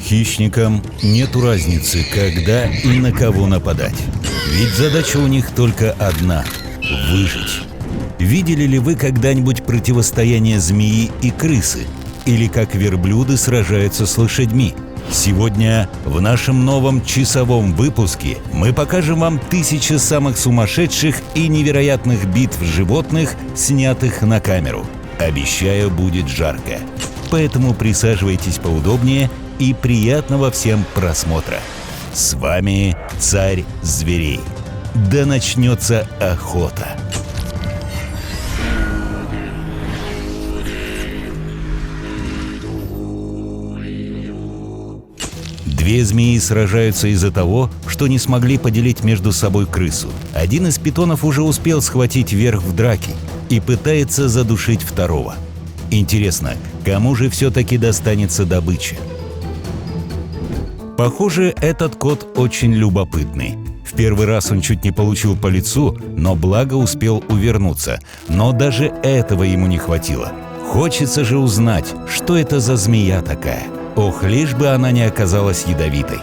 Хищникам нету разницы, когда и на кого нападать. Ведь задача у них только одна – выжить. Видели ли вы когда-нибудь противостояние змеи и крысы? Или как верблюды сражаются с лошадьми? Сегодня в нашем новом часовом выпуске мы покажем вам 1000 самых сумасшедших и невероятных битв животных, снятых на камеру. Обещаю, будет жарко. Поэтому присаживайтесь поудобнее и приятного всем просмотра. С вами Царь Зверей. Да начнется охота! Две змеи сражаются из-за того, что не смогли поделить между собой крысу. Один из питонов уже успел схватить верх в драке и пытается задушить второго. Интересно, кому же все-таки достанется добыча? Похоже, этот кот очень любопытный. В первый раз он чуть не получил по лицу, но благо успел увернуться. Но даже этого ему не хватило. Хочется же узнать, что это за змея такая. Ох, лишь бы она не оказалась ядовитой.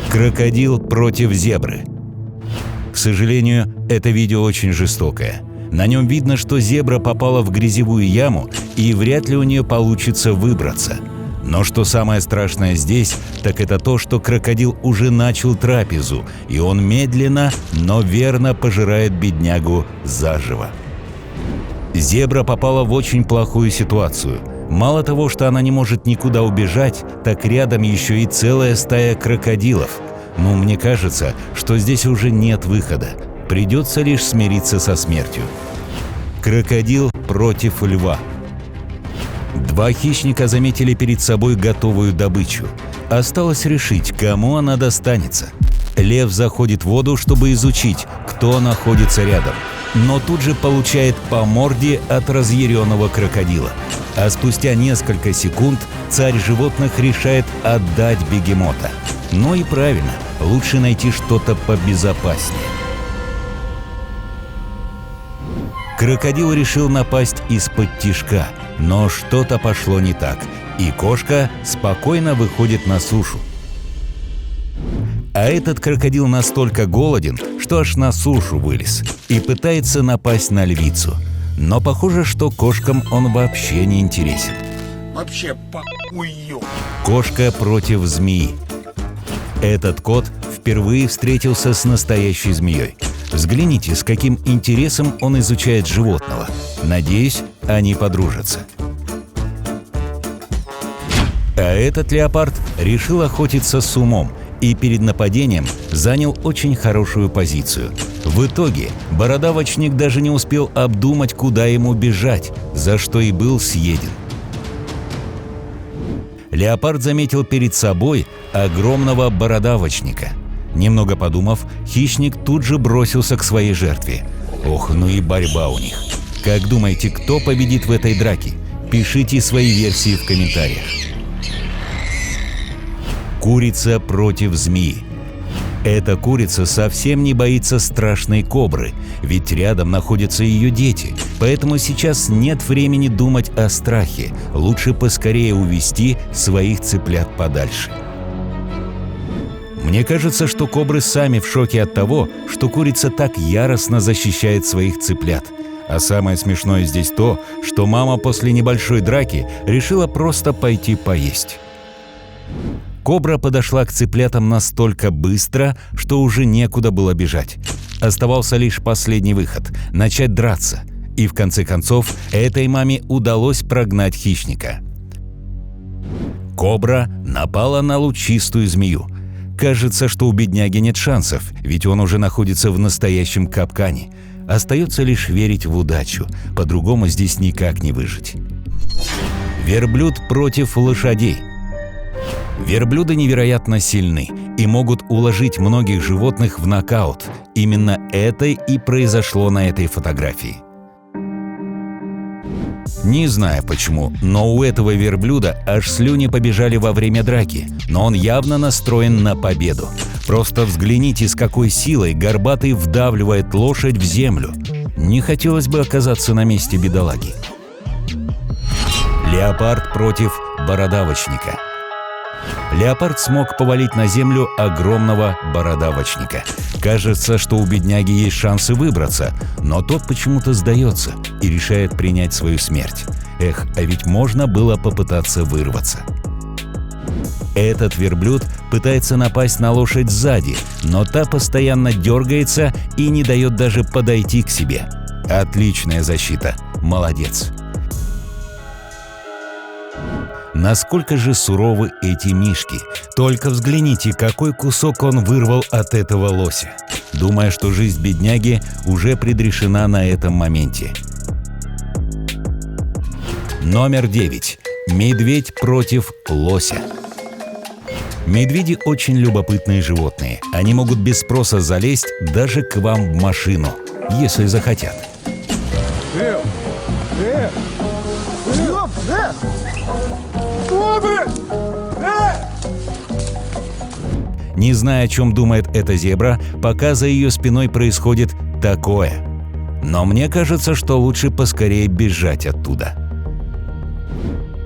Крокодил против зебры. К сожалению, это видео очень жестокое. На нем видно, что зебра попала в грязевую яму, и вряд ли у нее получится выбраться. Но что самое страшное здесь, так это то, что крокодил уже начал трапезу, и он медленно, но верно пожирает беднягу заживо. Зебра попала в очень плохую ситуацию. Мало того, что она не может никуда убежать, так рядом еще и целая стая крокодилов. Но мне кажется, что здесь уже нет выхода. Придется лишь смириться со смертью. Крокодил против льва. Два хищника заметили перед собой готовую добычу. Осталось решить, кому она достанется. Лев заходит в воду, чтобы изучить, кто находится рядом. Но тут же получает по морде от разъяренного крокодила. А спустя несколько секунд царь животных решает отдать бегемота. Ну и правильно, лучше найти что-то побезопаснее. Крокодил решил напасть из-под тишка, но что-то пошло не так, и кошка спокойно выходит на сушу. А этот крокодил настолько голоден, что аж на сушу вылез и пытается напасть на львицу. Но похоже, что кошкам он вообще не интересен. Вообще похую. Кошка против змеи. Этот кот впервые встретился с настоящей змеей. Взгляните, с каким интересом он изучает животного. Надеюсь, они подружатся. А этот леопард решил охотиться с умом и перед нападением занял очень хорошую позицию. В итоге бородавочник даже не успел обдумать, куда ему бежать, за что и был съеден. Леопард заметил перед собой огромного бородавочника. Немного подумав, хищник тут же бросился к своей жертве. Ох, ну и борьба у них. Как думаете, кто победит в этой драке? Пишите свои версии в комментариях. Курица против змеи. Эта курица совсем не боится страшной кобры, ведь рядом находятся ее дети, поэтому сейчас нет времени думать о страхе, лучше поскорее увести своих цыплят подальше. Мне кажется, что кобры сами в шоке от того, что курица так яростно защищает своих цыплят. А самое смешное здесь то, что мама после небольшой драки решила просто пойти поесть. Кобра подошла к цыплятам настолько быстро, что уже некуда было бежать. Оставался лишь последний выход – начать драться. И в конце концов этой маме удалось прогнать хищника. Кобра напала на лучистую змею. Кажется, что у бедняги нет шансов, ведь он уже находится в настоящем капкане. Остается лишь верить в удачу, по-другому здесь никак не выжить. Верблюд против лошадей. Верблюды невероятно сильны и могут уложить многих животных в нокаут. Именно это и произошло на этой фотографии. Не знаю почему, но у этого верблюда аж слюни побежали во время драки, но он явно настроен на победу. Просто взгляните, с какой силой горбатый вдавливает лошадь в землю. Не хотелось бы оказаться на месте бедолаги. Леопард против бородавочника. Леопард смог повалить на землю огромного бородавочника. Кажется, что у бедняги есть шансы выбраться, но тот почему-то сдается и решает принять свою смерть. Эх, а ведь можно было попытаться вырваться. Этот верблюд пытается напасть на лошадь сзади, но та постоянно дергается и не дает даже подойти к себе. Отличная защита. Молодец. Насколько же суровы эти мишки. Только взгляните, какой кусок он вырвал от этого лося. Думая, что жизнь бедняги уже предрешена на этом моменте. Номер 9. Медведь против лося. Медведи очень любопытные животные. Они могут без спроса залезть даже к вам в машину, если захотят. Не зная, о чем думает эта зебра, пока за ее спиной происходит такое. Но мне кажется, что лучше поскорее бежать оттуда.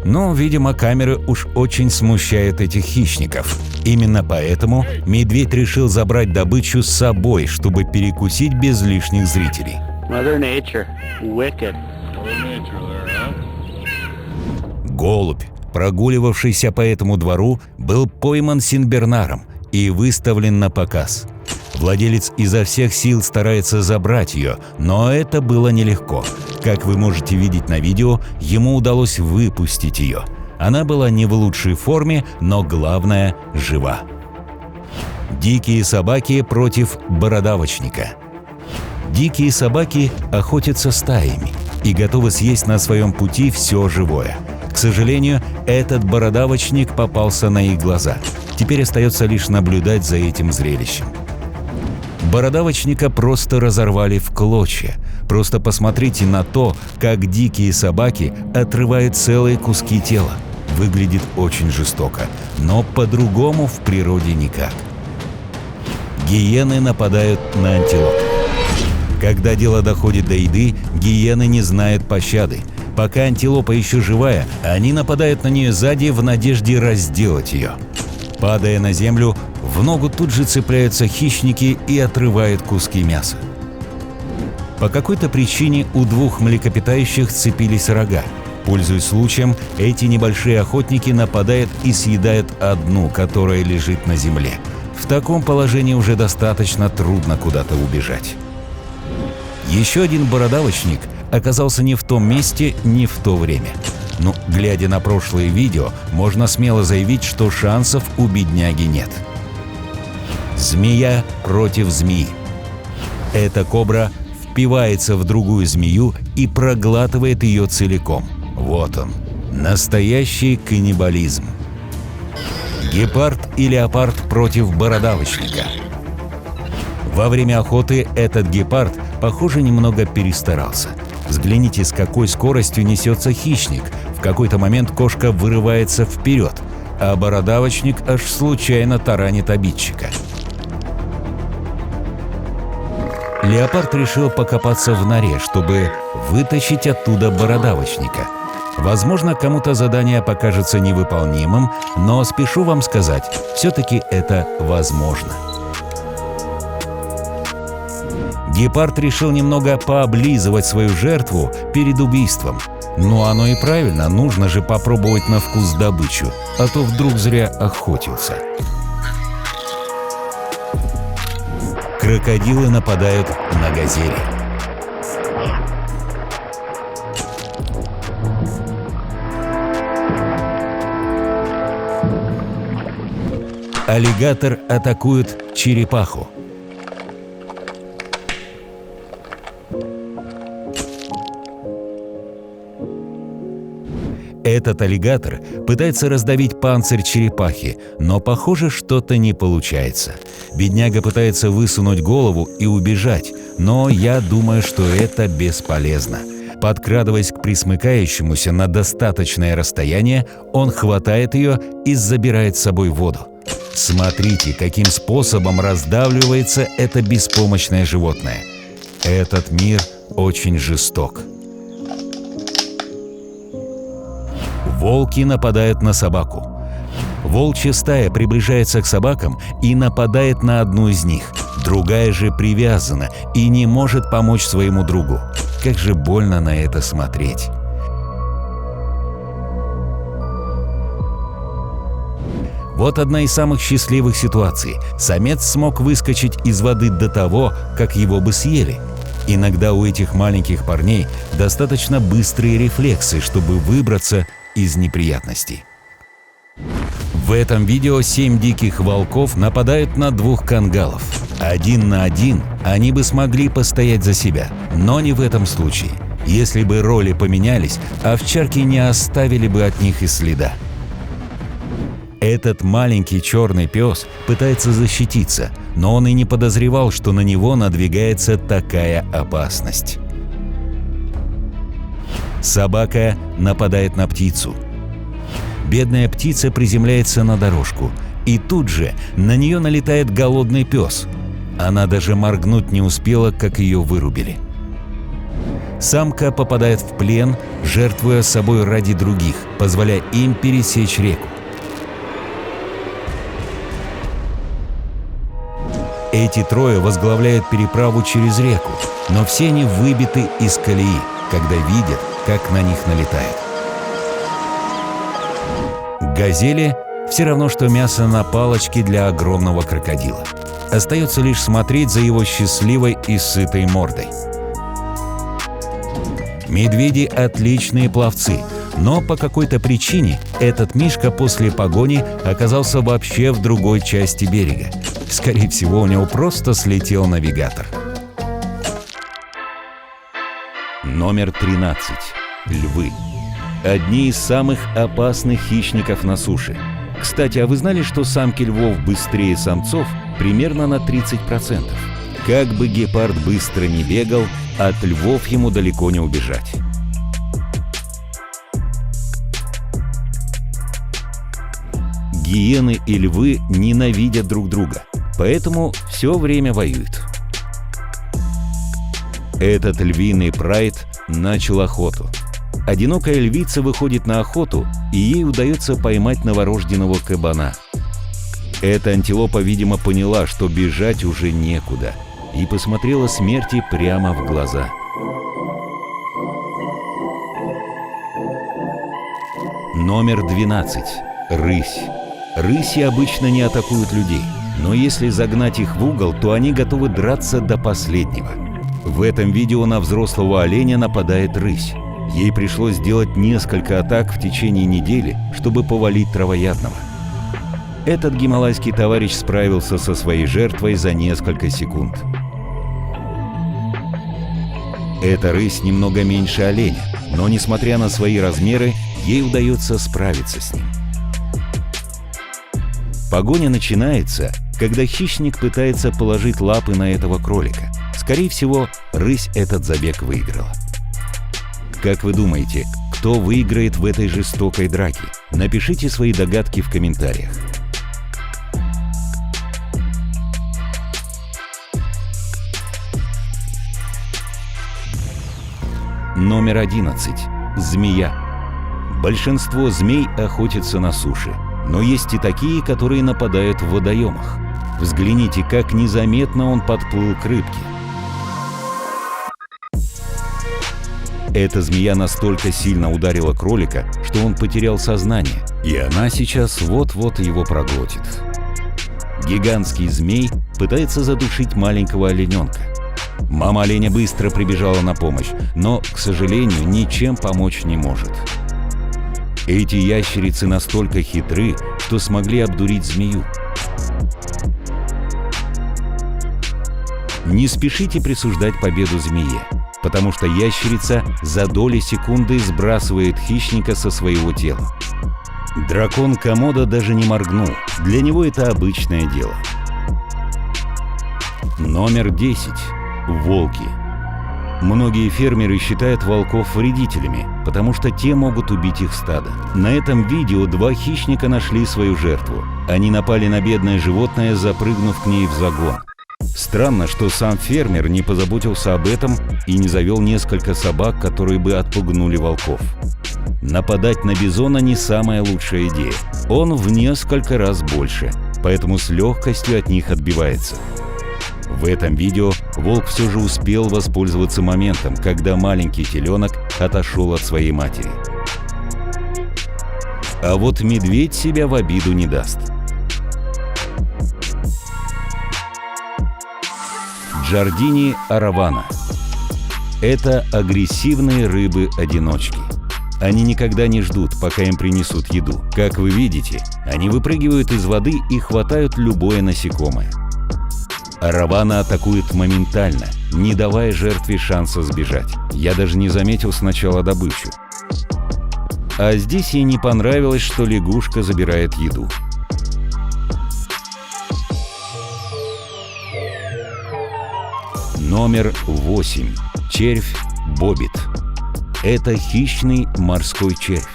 Но, видимо, камеры уж очень смущают этих хищников. Именно поэтому медведь решил забрать добычу с собой, чтобы перекусить без лишних зрителей. Mother Nature. Wicked. Голубь, прогуливавшийся по этому двору, был пойман сенбернаром и выставлен на показ. Владелец изо всех сил старается забрать ее, но это было нелегко. Как вы можете видеть на видео, ему удалось выпустить ее. Она была не в лучшей форме, но главное – жива. Дикие собаки против бородавочника. Дикие собаки охотятся стаями и готовы съесть на своем пути все живое. К сожалению, этот бородавочник попался на их глаза. Теперь остается лишь наблюдать за этим зрелищем. Бородавочника просто разорвали в клочья. Просто посмотрите на то, как дикие собаки отрывают целые куски тела. Выглядит очень жестоко, но по-другому в природе никак. Гиены нападают на антилоп. Когда дело доходит до еды, гиены не знают пощады. Пока антилопа еще живая, они нападают на нее сзади в надежде разделать ее. Падая на землю, в ногу тут же цепляются хищники и отрывают куски мяса. По какой-то причине у двух млекопитающих сцепились рога. Пользуясь случаем, эти небольшие охотники нападают и съедают одну, которая лежит на земле. В таком положении уже достаточно трудно куда-то убежать. Еще один бородавочник оказался не в том месте, не в то время. Но, глядя на прошлые видео, можно смело заявить, что шансов у бедняги нет. Змея против змеи. Эта кобра впивается в другую змею и проглатывает ее целиком. Вот он, настоящий каннибализм. Гепард и леопард против бородавочника. Во время охоты этот гепард, похоже, немного перестарался. Взгляните, с какой скоростью несется хищник. В какой-то момент кошка вырывается вперед, а бородавочник аж случайно таранит обидчика. Леопард решил покопаться в норе, чтобы вытащить оттуда бородавочника. Возможно, кому-то задание покажется невыполнимым, но спешу вам сказать, все-таки это возможно. Гепард решил немного пооблизывать свою жертву перед убийством. Ну оно и правильно, нужно же попробовать на вкус добычу, а то вдруг зря охотился. Крокодилы нападают на газели. Аллигатор атакует черепаху. Этот аллигатор пытается раздавить панцирь черепахи, но, похоже, что-то не получается. Бедняга пытается высунуть голову и убежать, но я думаю, что это бесполезно. Подкрадываясь к присмыкающемуся на достаточное расстояние, он хватает ее и забирает с собой в воду. Смотрите, каким способом раздавливается это беспомощное животное. Этот мир очень жесток. Волки нападают на собаку. Волчья стая приближается к собакам и нападает на одну из них. Другая же привязана и не может помочь своему другу. Как же больно на это смотреть. Вот одна из самых счастливых ситуаций. Самец смог выскочить из воды до того, как его бы съели. Иногда у этих маленьких парней достаточно быстрые рефлексы, чтобы выбраться из неприятностей. В этом видео 7 диких волков нападают на 2 кангалов. 1 на 1 они бы смогли постоять за себя, но не в этом случае. Если бы роли поменялись, овчарки не оставили бы от них и следа. Этот маленький черный пес пытается защититься, но он и не подозревал, что на него надвигается такая опасность. Собака нападает на птицу. Бедная птица приземляется на дорожку, и тут же на нее налетает голодный пес. Она даже моргнуть не успела, как ее вырубили. Самка попадает в плен, жертвуя собой ради других, позволяя им пересечь реку. Эти трое возглавляют переправу через реку, но все они выбиты из колеи, когда видят, как на них налетают. Газели все равно, что мясо на палочке для огромного крокодила. Остается лишь смотреть за его счастливой и сытой мордой. Медведи – отличные пловцы, но по какой-то причине этот мишка после погони оказался вообще в другой части берега. Скорее всего, у него просто слетел навигатор. Номер 13. Львы. Одни из самых опасных хищников на суше. Кстати, а вы знали, что самки львов быстрее самцов примерно на 30%? Как бы гепард быстро не бегал, от львов ему далеко не убежать. Гиены и львы ненавидят друг друга, поэтому все время воюют. Этот львиный прайд начал охоту. Одинокая львица выходит на охоту, и ей удается поймать новорожденного кабана. Эта антилопа, видимо, поняла, что бежать уже некуда, и посмотрела смерти прямо в глаза. Номер 12. Рысь. Рыси обычно не атакуют людей, но если загнать их в угол, то они готовы драться до последнего. В этом видео на взрослого оленя нападает рысь. Ей пришлось сделать несколько атак в течение недели, чтобы повалить травоядного. Этот гималайский товарищ справился со своей жертвой за несколько секунд. Эта рысь немного меньше оленя, но, несмотря на свои размеры, ей удается справиться с ним. Погоня начинается, когда хищник пытается положить лапы на этого кролика. Скорее всего, рысь этот забег выиграла. Как вы думаете, кто выиграет в этой жестокой драке? Напишите свои догадки в комментариях. Номер 11. Змея. Большинство змей охотятся на суше, но есть и такие, которые нападают в водоемах. Взгляните, как незаметно он подплыл к рыбке. Эта змея настолько сильно ударила кролика, что он потерял сознание, и она сейчас вот-вот его проглотит. Гигантский змей пытается задушить маленького олененка. Мама оленя быстро прибежала на помощь, но, к сожалению, ничем помочь не может. Эти ящерицы настолько хитры, что смогли обдурить змею. Не спешите присуждать победу змее, потому что ящерица за доли секунды сбрасывает хищника со своего тела. Дракон Комодо даже не моргнул, для него это обычное дело. Номер 10. Волки. Многие фермеры считают волков вредителями, потому что те могут убить их стадо. На этом видео 2 хищника нашли свою жертву. Они напали на бедное животное, запрыгнув к ней в загон. Странно, что сам фермер не позаботился об этом и не завел несколько собак, которые бы отпугнули волков. Нападать на бизона не самая лучшая идея. Он в несколько раз больше, поэтому с легкостью от них отбивается. В этом видео волк все же успел воспользоваться моментом, когда маленький теленок отошел от своей матери. А вот медведь себя в обиду не даст. Джардини аравана. Это агрессивные рыбы-одиночки. Они никогда не ждут, пока им принесут еду. Как вы видите, они выпрыгивают из воды и хватают любое насекомое. Аравана атакует моментально, не давая жертве шанса сбежать. Я даже не заметил сначала добычу. А здесь ей не понравилось, что лягушка забирает еду. Номер 8. Червь боббит. Это хищный морской червь.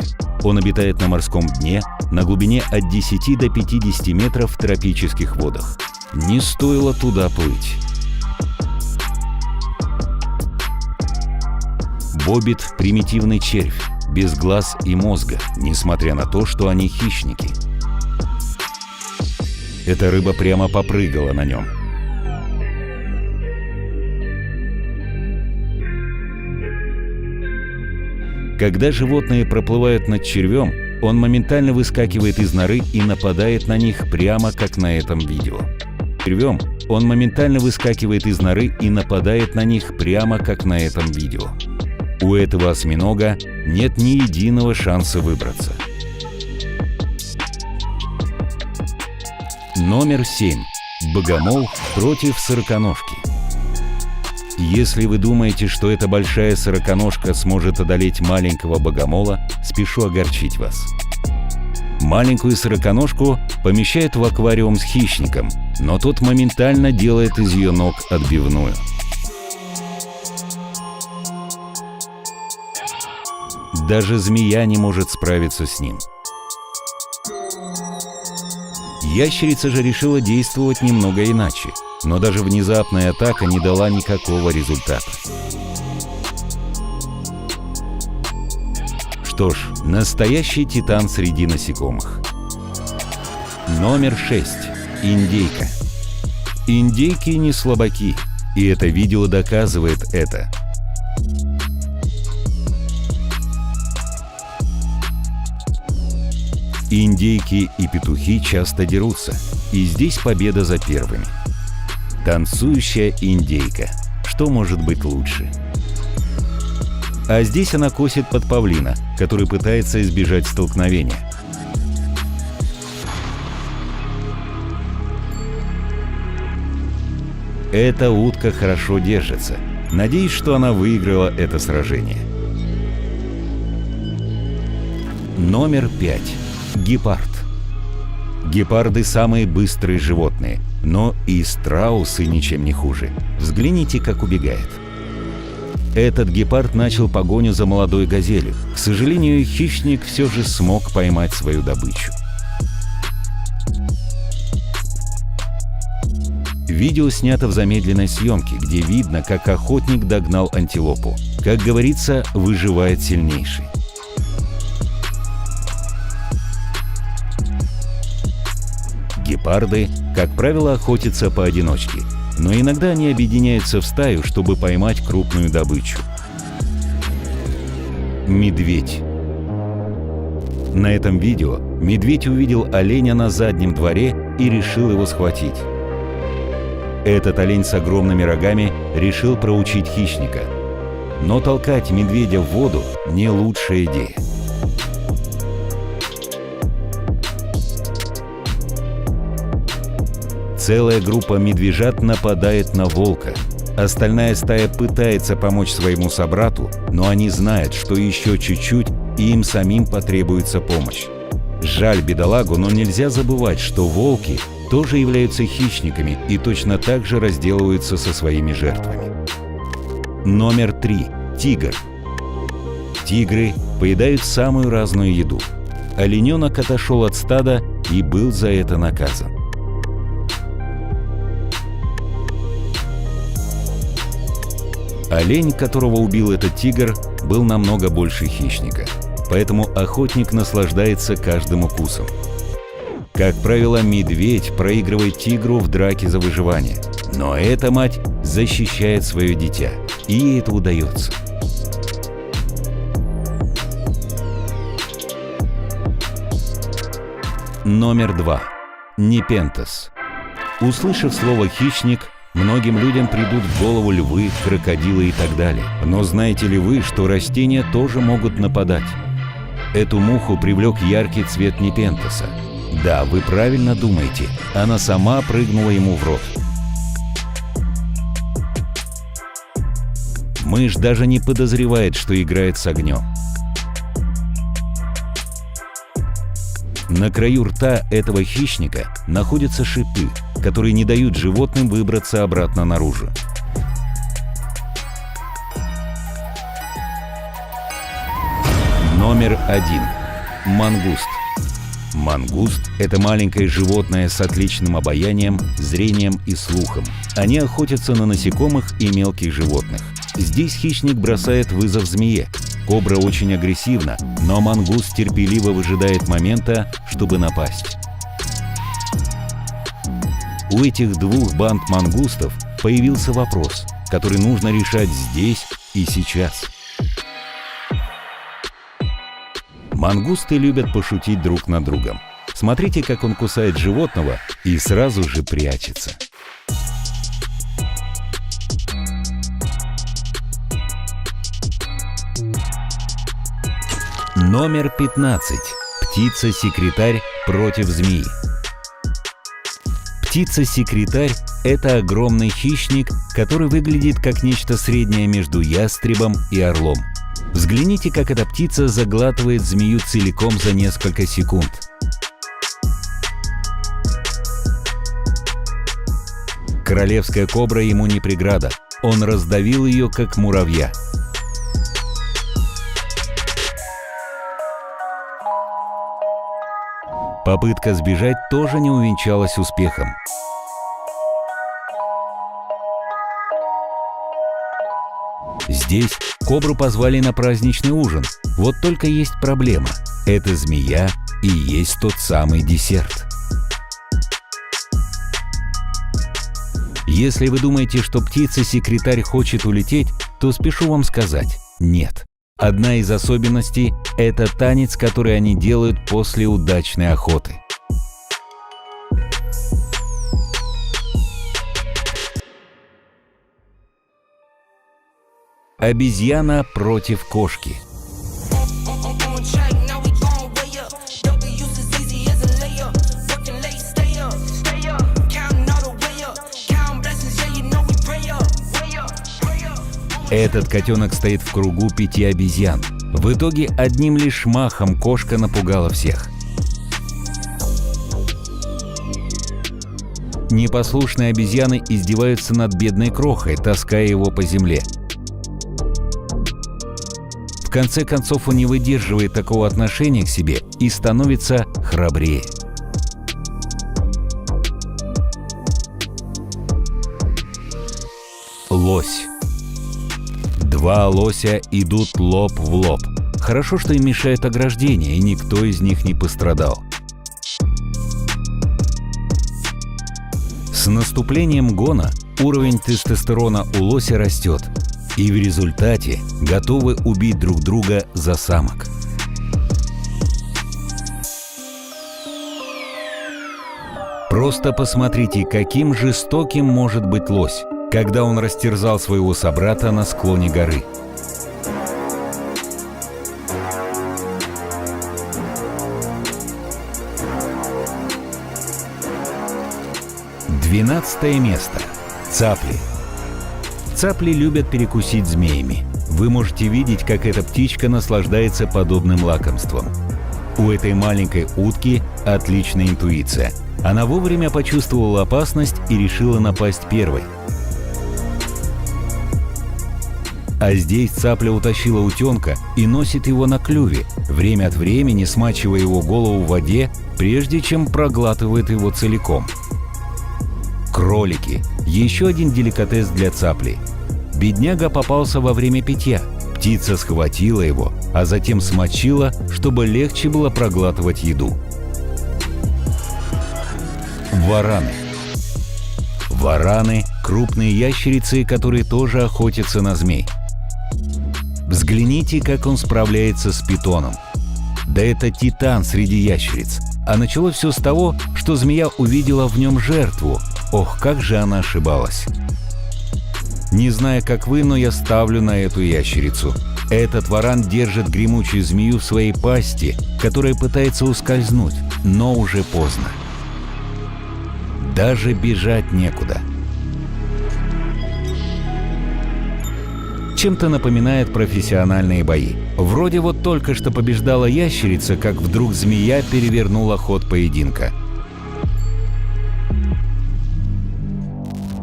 Он обитает на морском дне на глубине от 10 до 50 метров в тропических водах. Не стоило туда плыть. Боббит – примитивный червь, без глаз и мозга, несмотря на то, что они хищники. Эта рыба прямо попрыгала на нем. Когда животные проплывают над червем, он моментально выскакивает из норы и нападает на них прямо как на этом видео. Червем он моментально выскакивает из норы и нападает на них прямо как на этом видео. У этого осьминога нет ни единого шанса выбраться. Номер 7. Богомол против сороконожки. Если вы думаете, что эта большая сороконожка сможет одолеть маленького богомола, спешу огорчить вас. Маленькую сороконожку помещают в аквариум с хищником, но тот моментально делает из ее ног отбивную. Даже змея не может справиться с ним. Ящерица же решила действовать немного иначе, но даже внезапная атака не дала никакого результата. Что ж, настоящий титан среди насекомых. Номер 6. Индейка. Индейки не слабаки, и это видео доказывает это. Индейки и петухи часто дерутся, и здесь победа за первыми. Танцующая индейка. Что может быть лучше? А здесь она косит под павлина, который пытается избежать столкновения. Эта утка хорошо держится. Надеюсь, что она выиграла это сражение. Номер 5. Гепард. Гепарды самые быстрые животные, но и страусы ничем не хуже. Взгляните, как убегает. Этот гепард начал погоню за молодой газелью. К сожалению, хищник все же смог поймать свою добычу. Видео снято в замедленной съемке, где видно, как охотник догнал антилопу. Как говорится, выживает сильнейший. Гепарды, как правило, охотятся поодиночке, но иногда они объединяются в стаю, чтобы поймать крупную добычу. Медведь. На этом видео медведь увидел оленя на заднем дворе и решил его схватить. Этот олень с огромными рогами решил проучить хищника. Но толкать медведя в воду – не лучшая идея. Целая группа медвежат нападает на волка. Остальная стая пытается помочь своему собрату, но они знают, что еще чуть-чуть, и им самим потребуется помощь. Жаль бедолагу, но нельзя забывать, что волки тоже являются хищниками и точно так же разделываются со своими жертвами. Номер 3. Тигр. Тигры поедают самую разную еду. Олененок отошел от стада и был за это наказан. Олень, которого убил этот тигр, был намного больше хищника, поэтому охотник наслаждается каждым укусом. Как правило, медведь проигрывает тигру в драке за выживание, но эта мать защищает свое дитя, и ей это удается. Номер 2. Непентhes. Услышав слово «хищник», многим людям придут в голову львы, крокодилы и так далее. Но знаете ли вы, что растения тоже могут нападать? Эту муху привлек яркий цвет непентеса. Да, вы правильно думаете, она сама прыгнула ему в рот. Мышь даже не подозревает, что играет с огнем. На краю рта этого хищника находятся шипы, которые не дают животным выбраться обратно наружу. Номер 1. Мангуст. Мангуст – это маленькое животное с отличным обонянием, зрением и слухом. Они охотятся на насекомых и мелких животных. Здесь хищник бросает вызов змее. Кобра очень агрессивна, но мангуст терпеливо выжидает момента, чтобы напасть. У этих двух банд мангустов появился вопрос, который нужно решать здесь и сейчас. Мангусты любят пошутить друг над другом. Смотрите, как он кусает животного и сразу же прячется. Номер 15. Птица-секретарь против змеи. Птица-секретарь – это огромный хищник, который выглядит как нечто среднее между ястребом и орлом. Взгляните, как эта птица заглатывает змею целиком за несколько секунд. Королевская кобра ему не преграда. Он раздавил ее, как муравья. Попытка сбежать тоже не увенчалась успехом. Здесь кобру позвали на праздничный ужин. Вот только есть проблема. Эта змея и есть тот самый десерт. Если вы думаете, что птица-секретарь хочет улететь, то спешу вам сказать – нет. Одна из особенностей – это танец, который они делают после удачной охоты. Обезьяна против кошки. Этот котенок стоит в кругу 5 обезьян. В итоге одним лишь махом кошка напугала всех. Непослушные обезьяны издеваются над бедной крохой, таская его по земле. В конце концов он не выдерживает такого отношения к себе и становится храбрее. Лось. Два лося идут лоб в лоб. Хорошо, что им мешает ограждение, и никто из них не пострадал. С наступлением гона уровень тестостерона у лося растет, и в результате готовы убить друг друга за самок. Просто посмотрите, каким жестоким может быть лось, когда он растерзал своего собрата на склоне горы. Двенадцатое место. Цапли. Цапли любят перекусить змеями. Вы можете видеть, как эта птичка наслаждается подобным лакомством. У этой маленькой утки отличная интуиция. Она вовремя почувствовала опасность и решила напасть первой. А здесь цапля утащила утенка и носит его на клюве, время от времени смачивая его голову в воде, прежде чем проглатывает его целиком. Кролики – еще один деликатес для цапли. Бедняга попался во время питья. Птица схватила его, а затем смочила, чтобы легче было проглатывать еду. Вараны. Вараны – крупные ящерицы, которые тоже охотятся на змей. Взгляните, как он справляется с питоном. Да это титан среди ящериц. А началось все с того, что змея увидела в нем жертву. Ох, как же она ошибалась. Не знаю, как вы, но я ставлю на эту ящерицу. Этот варан держит гремучую змею в своей пасти, которая пытается ускользнуть, но уже поздно. Даже бежать некуда. Чем-то напоминает профессиональные бои. Вроде вот только что побеждала ящерица, как вдруг змея перевернула ход поединка.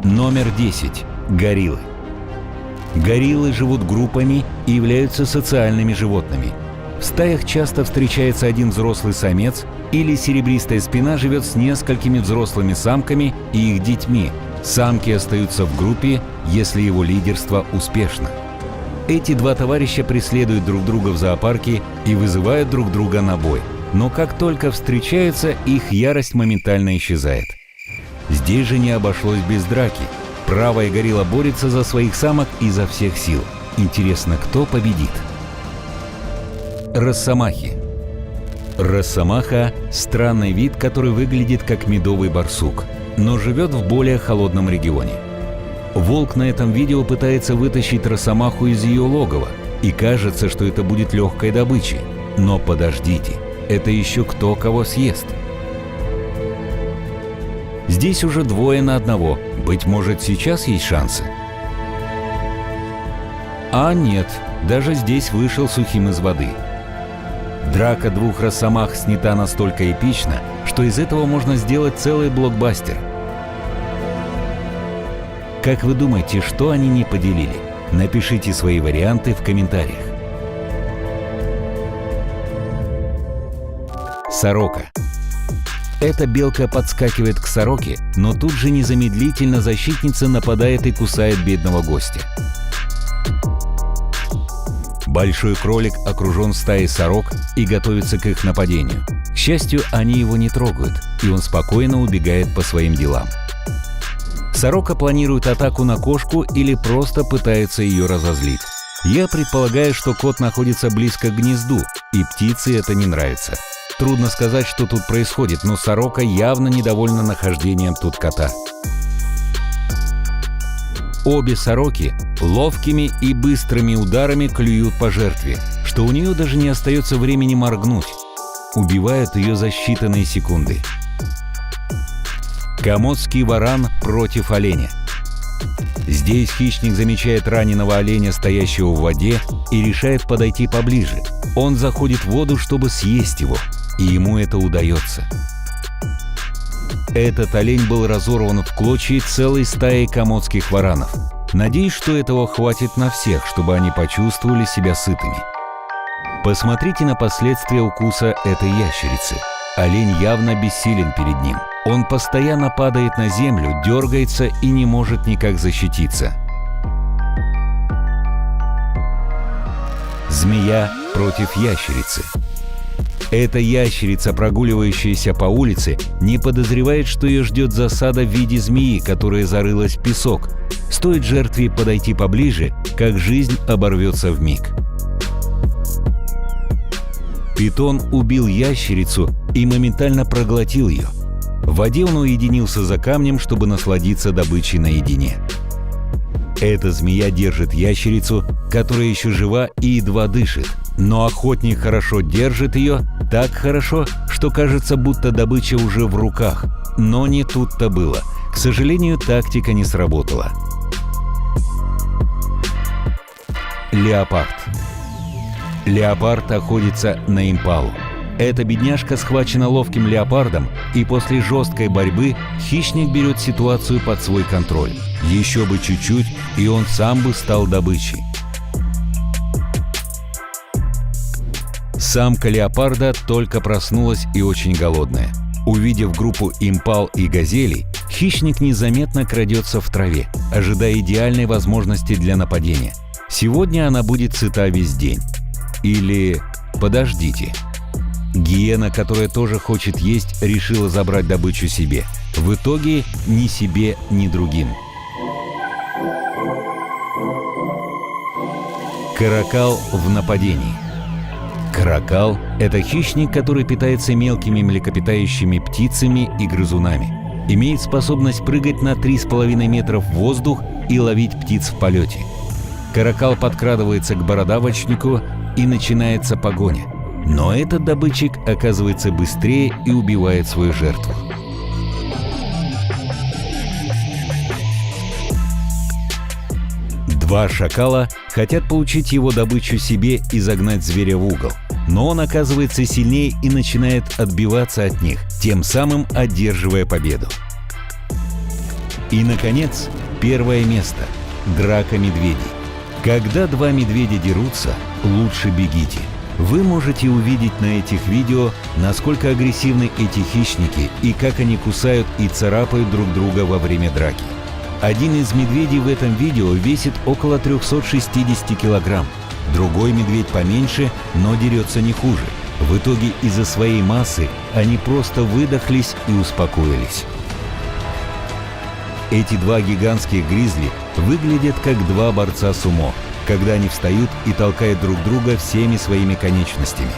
Номер 10. Гориллы. Гориллы живут группами и являются социальными животными. В стаях часто встречается один взрослый самец, или серебристая спина живет с несколькими взрослыми самками и их детьми. Самки остаются в группе, если его лидерство успешно. Эти два товарища преследуют друг друга в зоопарке и вызывают друг друга на бой. Но как только встречаются, их ярость моментально исчезает. Здесь же не обошлось без драки. Правая горилла борется за своих самок изо всех сил. Интересно, кто победит? Росомахи. Росомаха – странный вид, который выглядит как медовый барсук, но живет в более холодном регионе. Волк на этом видео пытается вытащить росомаху из ее логова, и кажется, что это будет легкой добычей. Но подождите, это еще кто кого съест. Здесь уже 2 на 1. Быть может, сейчас есть шансы? А нет, даже здесь вышел сухим из воды. Драка 2 росомах снята настолько эпично, что из этого можно сделать целый блокбастер. Как вы думаете, что они не поделили? Напишите свои варианты в комментариях. Сорока. Эта белка подскакивает к сороке, но тут же незамедлительно защитница нападает и кусает бедного гостя. Большой кролик окружен стаей сорок и готовится к их нападению. К счастью, они его не трогают, и он спокойно убегает по своим делам. Сорока планирует атаку на кошку или просто пытается ее разозлить. Я предполагаю, что кот находится близко к гнезду, и птице это не нравится. Трудно сказать, что тут происходит, но сорока явно недовольна нахождением тут кота. Обе сороки ловкими и быстрыми ударами клюют по жертве, что у нее даже не остается времени моргнуть. Убивают ее за считанные секунды. Комодский варан против оленя. Здесь хищник замечает раненого оленя, стоящего в воде, и решает подойти поближе. Он заходит в воду, чтобы съесть его, и ему это удается. Этот олень был разорван в клочья целой стаей комодских варанов. Надеюсь, что этого хватит на всех, чтобы они почувствовали себя сытыми. Посмотрите на последствия укуса этой ящерицы. Олень явно бессилен перед ним. Он постоянно падает на землю, дергается и не может никак защититься. Змея против ящерицы. Эта ящерица, прогуливающаяся по улице, не подозревает, что ее ждет засада в виде змеи, которая зарылась в песок. Стоит жертве подойти поближе, как жизнь оборвется вмиг. Питон убил ящерицу и моментально проглотил ее. В воде он уединился за камнем, чтобы насладиться добычей наедине. Эта змея держит ящерицу, которая еще жива и едва дышит. Но охотник хорошо держит ее, так хорошо, что кажется, будто добыча уже в руках. Но не тут-то было. К сожалению, тактика не сработала. Леопард. Леопард охотится на импалу. Эта бедняжка схвачена ловким леопардом, и после жесткой борьбы хищник берет ситуацию под свой контроль. Еще бы чуть-чуть, и он сам бы стал добычей. Самка леопарда только проснулась и очень голодная. Увидев группу импал и газелей, Хищник незаметно крадется в траве, ожидая идеальной возможности для нападения. Сегодня она будет сыта весь день. Или подождите. Гиена, которая тоже хочет есть, решила забрать добычу себе. В итоге ни себе, ни другим. Каракал в нападении. Каракал – это хищник, который питается мелкими млекопитающими птицами и грызунами. Имеет способность прыгать на 3,5 метра в воздух и ловить птиц в полете. Каракал подкрадывается к бородавочнику, и начинается погоня. Но этот добытчик оказывается быстрее и убивает свою жертву. Два шакала хотят получить его добычу себе и загнать зверя в угол. Но он оказывается сильнее и начинает отбиваться от них, тем самым одерживая победу. И, наконец, первое место – драка медведей. Когда два медведя дерутся, лучше бегите. Вы можете увидеть на этих видео, насколько агрессивны эти хищники и как они кусают и царапают друг друга во время драки. Один из медведей в этом видео весит около 360 килограмм. Другой медведь поменьше, но дерется не хуже. В итоге из-за своей массы они просто выдохлись и успокоились. Эти два гигантских гризли выглядят как два борца сумо, когда они встают и толкают друг друга всеми своими конечностями.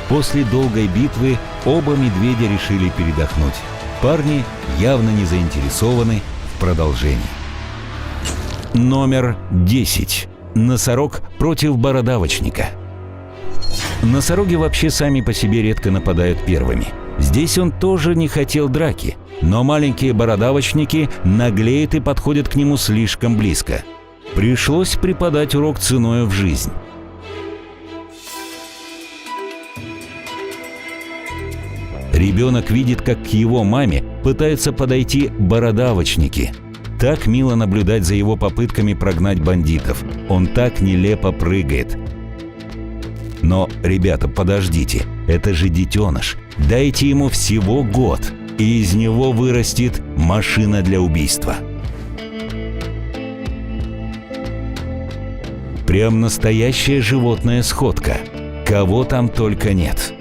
После долгой битвы оба медведя решили передохнуть. Парни явно не заинтересованы в продолжении. Номер 10. Носорог против бородавочника. Носороги вообще сами по себе редко нападают первыми. Здесь он тоже не хотел драки, но маленькие бородавочники наглеют и подходят к нему слишком близко. Пришлось преподать урок ценой в жизнь. Ребенок видит, как к его маме пытаются подойти бородавочники. Так мило наблюдать за его попытками прогнать бандитов. Он так нелепо прыгает. Но, ребята, подождите, это же детеныш. Дайте ему всего год, и из него вырастет машина для убийства. Прям настоящая животная сходка. Кого там только нет.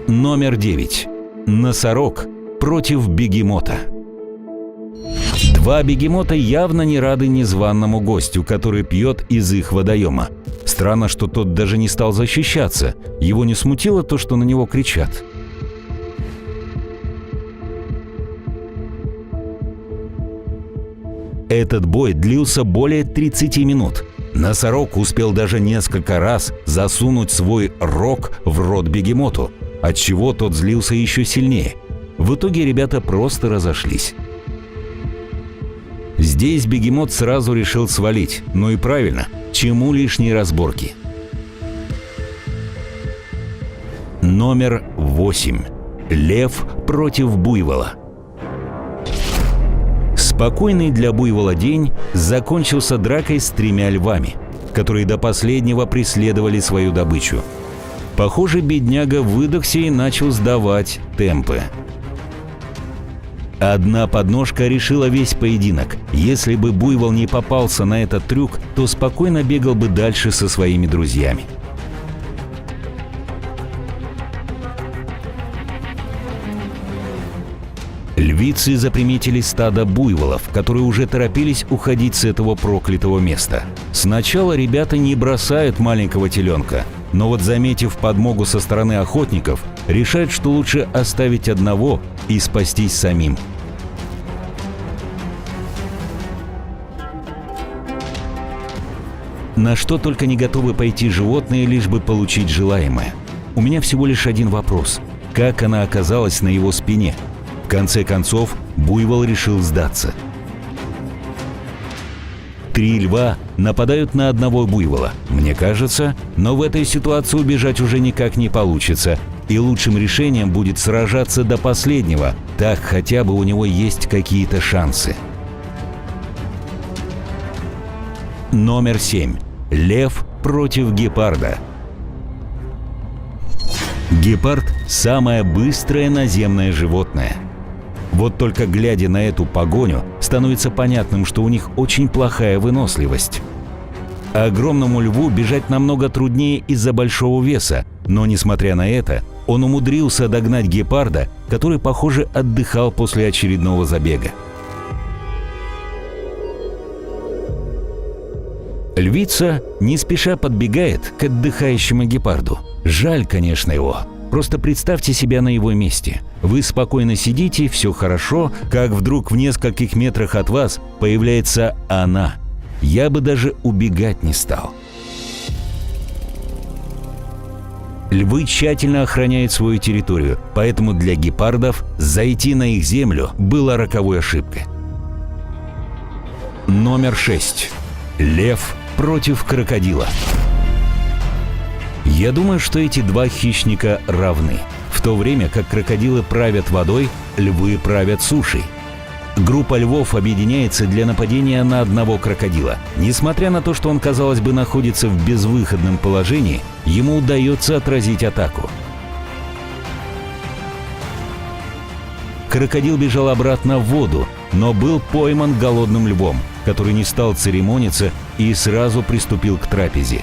Номер 9. Носорог против бегемота. Два бегемота явно не рады незваному гостю, который пьет из их водоема. Странно, что тот даже не стал защищаться. Его не смутило то, что на него кричат. Этот бой длился более 30 минут. Носорог успел даже несколько раз засунуть свой рог в рот бегемоту, отчего тот злился еще сильнее. В итоге ребята просто разошлись. Здесь бегемот сразу решил свалить. Ну и правильно, чему лишние разборки? Номер 8. Лев против буйвола. Спокойный для буйвола день закончился дракой с 3 львами, которые до последнего преследовали свою добычу. Похоже, бедняга выдохся и начал сдавать темпы. Одна подножка решила весь поединок. Если бы буйвол не попался на этот трюк, то спокойно бегал бы дальше со своими друзьями. Львицы заприметили стадо буйволов, которые уже торопились уходить с этого проклятого места. Сначала ребята не бросают маленького теленка, но вот заметив подмогу со стороны охотников, решают, что лучше оставить одного и спастись самим. На что только не готовы пойти животные, лишь бы получить желаемое. У меня всего лишь один вопрос. Как она оказалась на его спине? В конце концов, буйвол решил сдаться. 3 льва нападают на одного буйвола, мне кажется, но в этой ситуации убежать уже никак не получится, и лучшим решением будет сражаться до последнего, так хотя бы у него есть какие-то шансы. Номер 7. Лев против гепарда. Гепард – самое быстрое наземное животное. Вот только глядя на эту погоню, становится понятным, что у них очень плохая выносливость. Огромному льву бежать намного труднее из-за большого веса, но, несмотря на это, он умудрился догнать гепарда, который, похоже, отдыхал после очередного забега. Львица не спеша подбегает к отдыхающему гепарду. Жаль, конечно, его. Просто представьте себя на его месте. Вы спокойно сидите, все хорошо, как вдруг в нескольких метрах от вас появляется она. Я бы даже убегать не стал. Львы тщательно охраняют свою территорию, поэтому для гепардов зайти на их землю было роковой ошибкой. Номер 6. Лев против крокодила. Я думаю, что эти два хищника равны. В то время как крокодилы правят водой, львы правят сушей. Группа львов объединяется для нападения на одного крокодила. Несмотря на то, что он, казалось бы, находится в безвыходном положении, ему удается отразить атаку. Крокодил бежал обратно в воду, но был пойман голодным львом, который не стал церемониться и сразу приступил к трапезе.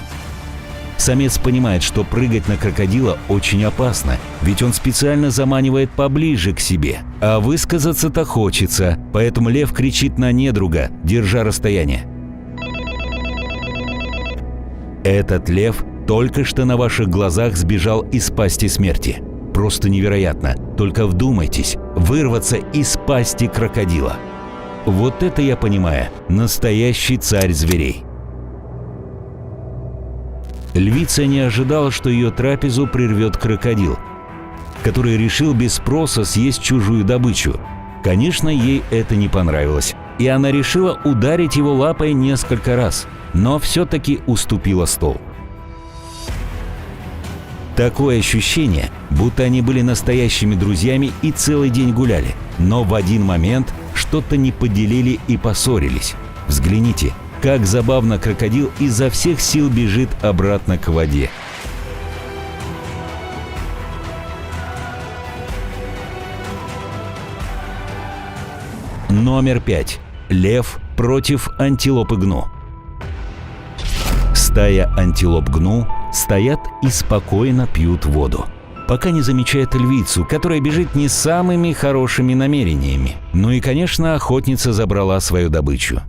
Самец понимает, что прыгать на крокодила очень опасно, ведь он специально заманивает поближе к себе. А высказаться-то хочется, поэтому лев кричит на недруга, держа расстояние. Этот лев только что на ваших глазах сбежал из пасти смерти. Просто невероятно, только вдумайтесь, вырваться из пасти крокодила. Вот это я понимаю, настоящий царь зверей. Львица не ожидала, что ее трапезу прервет крокодил, который решил без спроса съесть чужую добычу. Конечно, ей это не понравилось, и она решила ударить его лапой несколько раз, но все-таки уступила стол. Такое ощущение, будто они были настоящими друзьями и целый день гуляли, но в один момент что-то не поделили и поссорились. Взгляните, как забавно крокодил изо всех сил бежит обратно к воде. Номер 5. Лев против антилопы гну. Стая антилоп гну стоят и спокойно пьют воду, пока не замечают львицу, которая бежит не самыми хорошими намерениями. Ну и, конечно, охотница забрала свою добычу.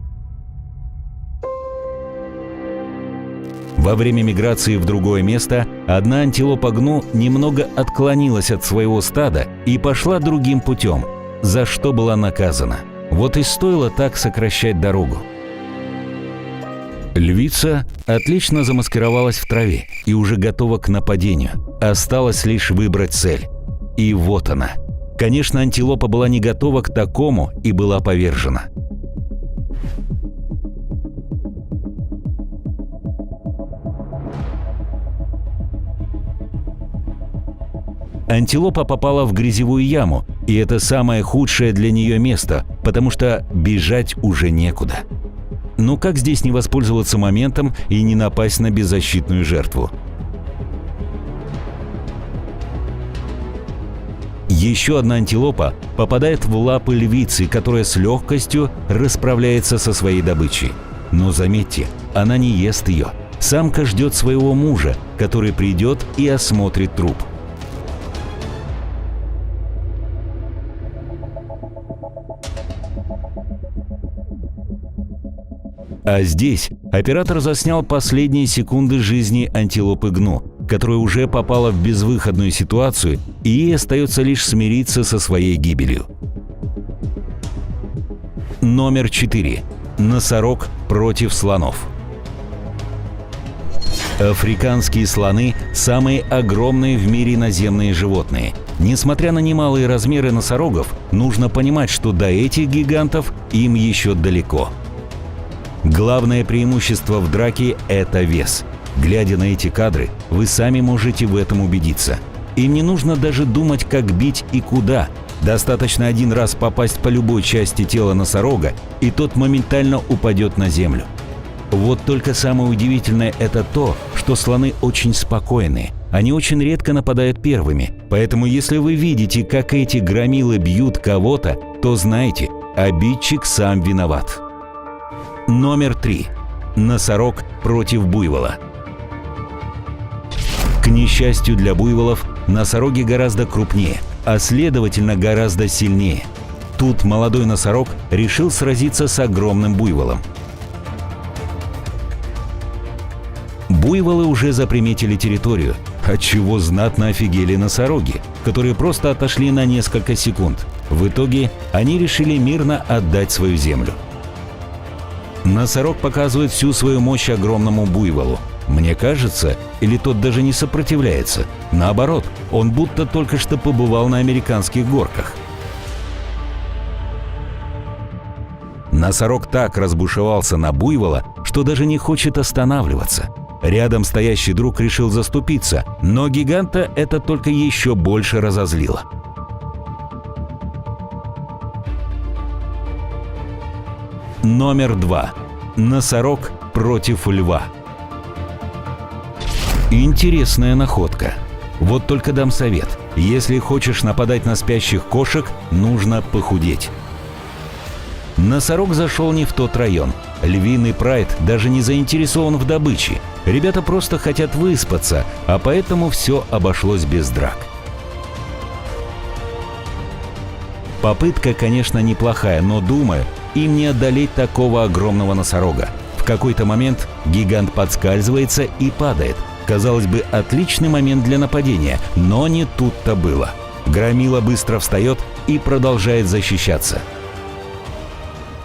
Во время миграции в другое место одна антилопа гну немного отклонилась от своего стада и пошла другим путем, за что была наказана. Вот и стоило так сокращать дорогу. Львица отлично замаскировалась в траве и уже готова к нападению. Осталось лишь выбрать цель. И вот она. Конечно, антилопа была не готова к такому и была повержена. Антилопа попала в грязевую яму, и это самое худшее для нее место, потому что бежать уже некуда. Ну как здесь не воспользоваться моментом и не напасть на беззащитную жертву? Еще одна антилопа попадает в лапы львицы, которая с легкостью расправляется со своей добычей. Но заметьте, она не ест ее. Самка ждет своего мужа, который придет и осмотрит труп. А здесь оператор заснял последние секунды жизни антилопы гну, которая уже попала в безвыходную ситуацию, и ей остается лишь смириться со своей гибелью. Номер 4. Носорог против слонов. Африканские слоны – самые огромные в мире наземные животные. Несмотря на немалые размеры носорогов, нужно понимать, что до этих гигантов им еще далеко. Главное преимущество в драке – это вес. Глядя на эти кадры, вы сами можете в этом убедиться. Им не нужно даже думать, как бить и куда. Достаточно один раз попасть по любой части тела носорога, и тот моментально упадет на землю. Вот только самое удивительное – это то, что слоны очень спокойные. они очень редко нападают первыми, поэтому если вы видите, как эти громилы бьют кого-то, то знайте, обидчик сам виноват. Номер 3. Носорог против буйвола. К несчастью для буйволов, носороги гораздо крупнее, а следовательно гораздо сильнее. Тут молодой носорог решил сразиться с огромным буйволом. Буйволы уже заприметили территорию, отчего знатно офигели носороги, которые просто отошли на несколько секунд. В итоге они решили мирно отдать свою землю. Носорог показывает всю свою мощь огромному буйволу. Мне кажется, или тот даже не сопротивляется. Наоборот, он будто только что побывал на американских горках. Носорог так разбушевался на буйвола, что даже не хочет останавливаться. Рядом стоящий друг решил заступиться, но гиганта это только еще больше разозлило. Номер 2. Носорог против льва. Интересная находка. Вот только дам совет. Если хочешь нападать на спящих кошек, нужно похудеть. Носорог зашел не в тот район. Львиный прайд даже не заинтересован в добыче. Ребята просто хотят выспаться, а поэтому все обошлось без драк. Попытка, конечно, неплохая, но думаю, им не одолеть такого огромного носорога. В какой-то момент гигант подскальзывается и падает. Казалось бы, отличный момент для нападения, но не тут-то было. Громила быстро встает и продолжает защищаться.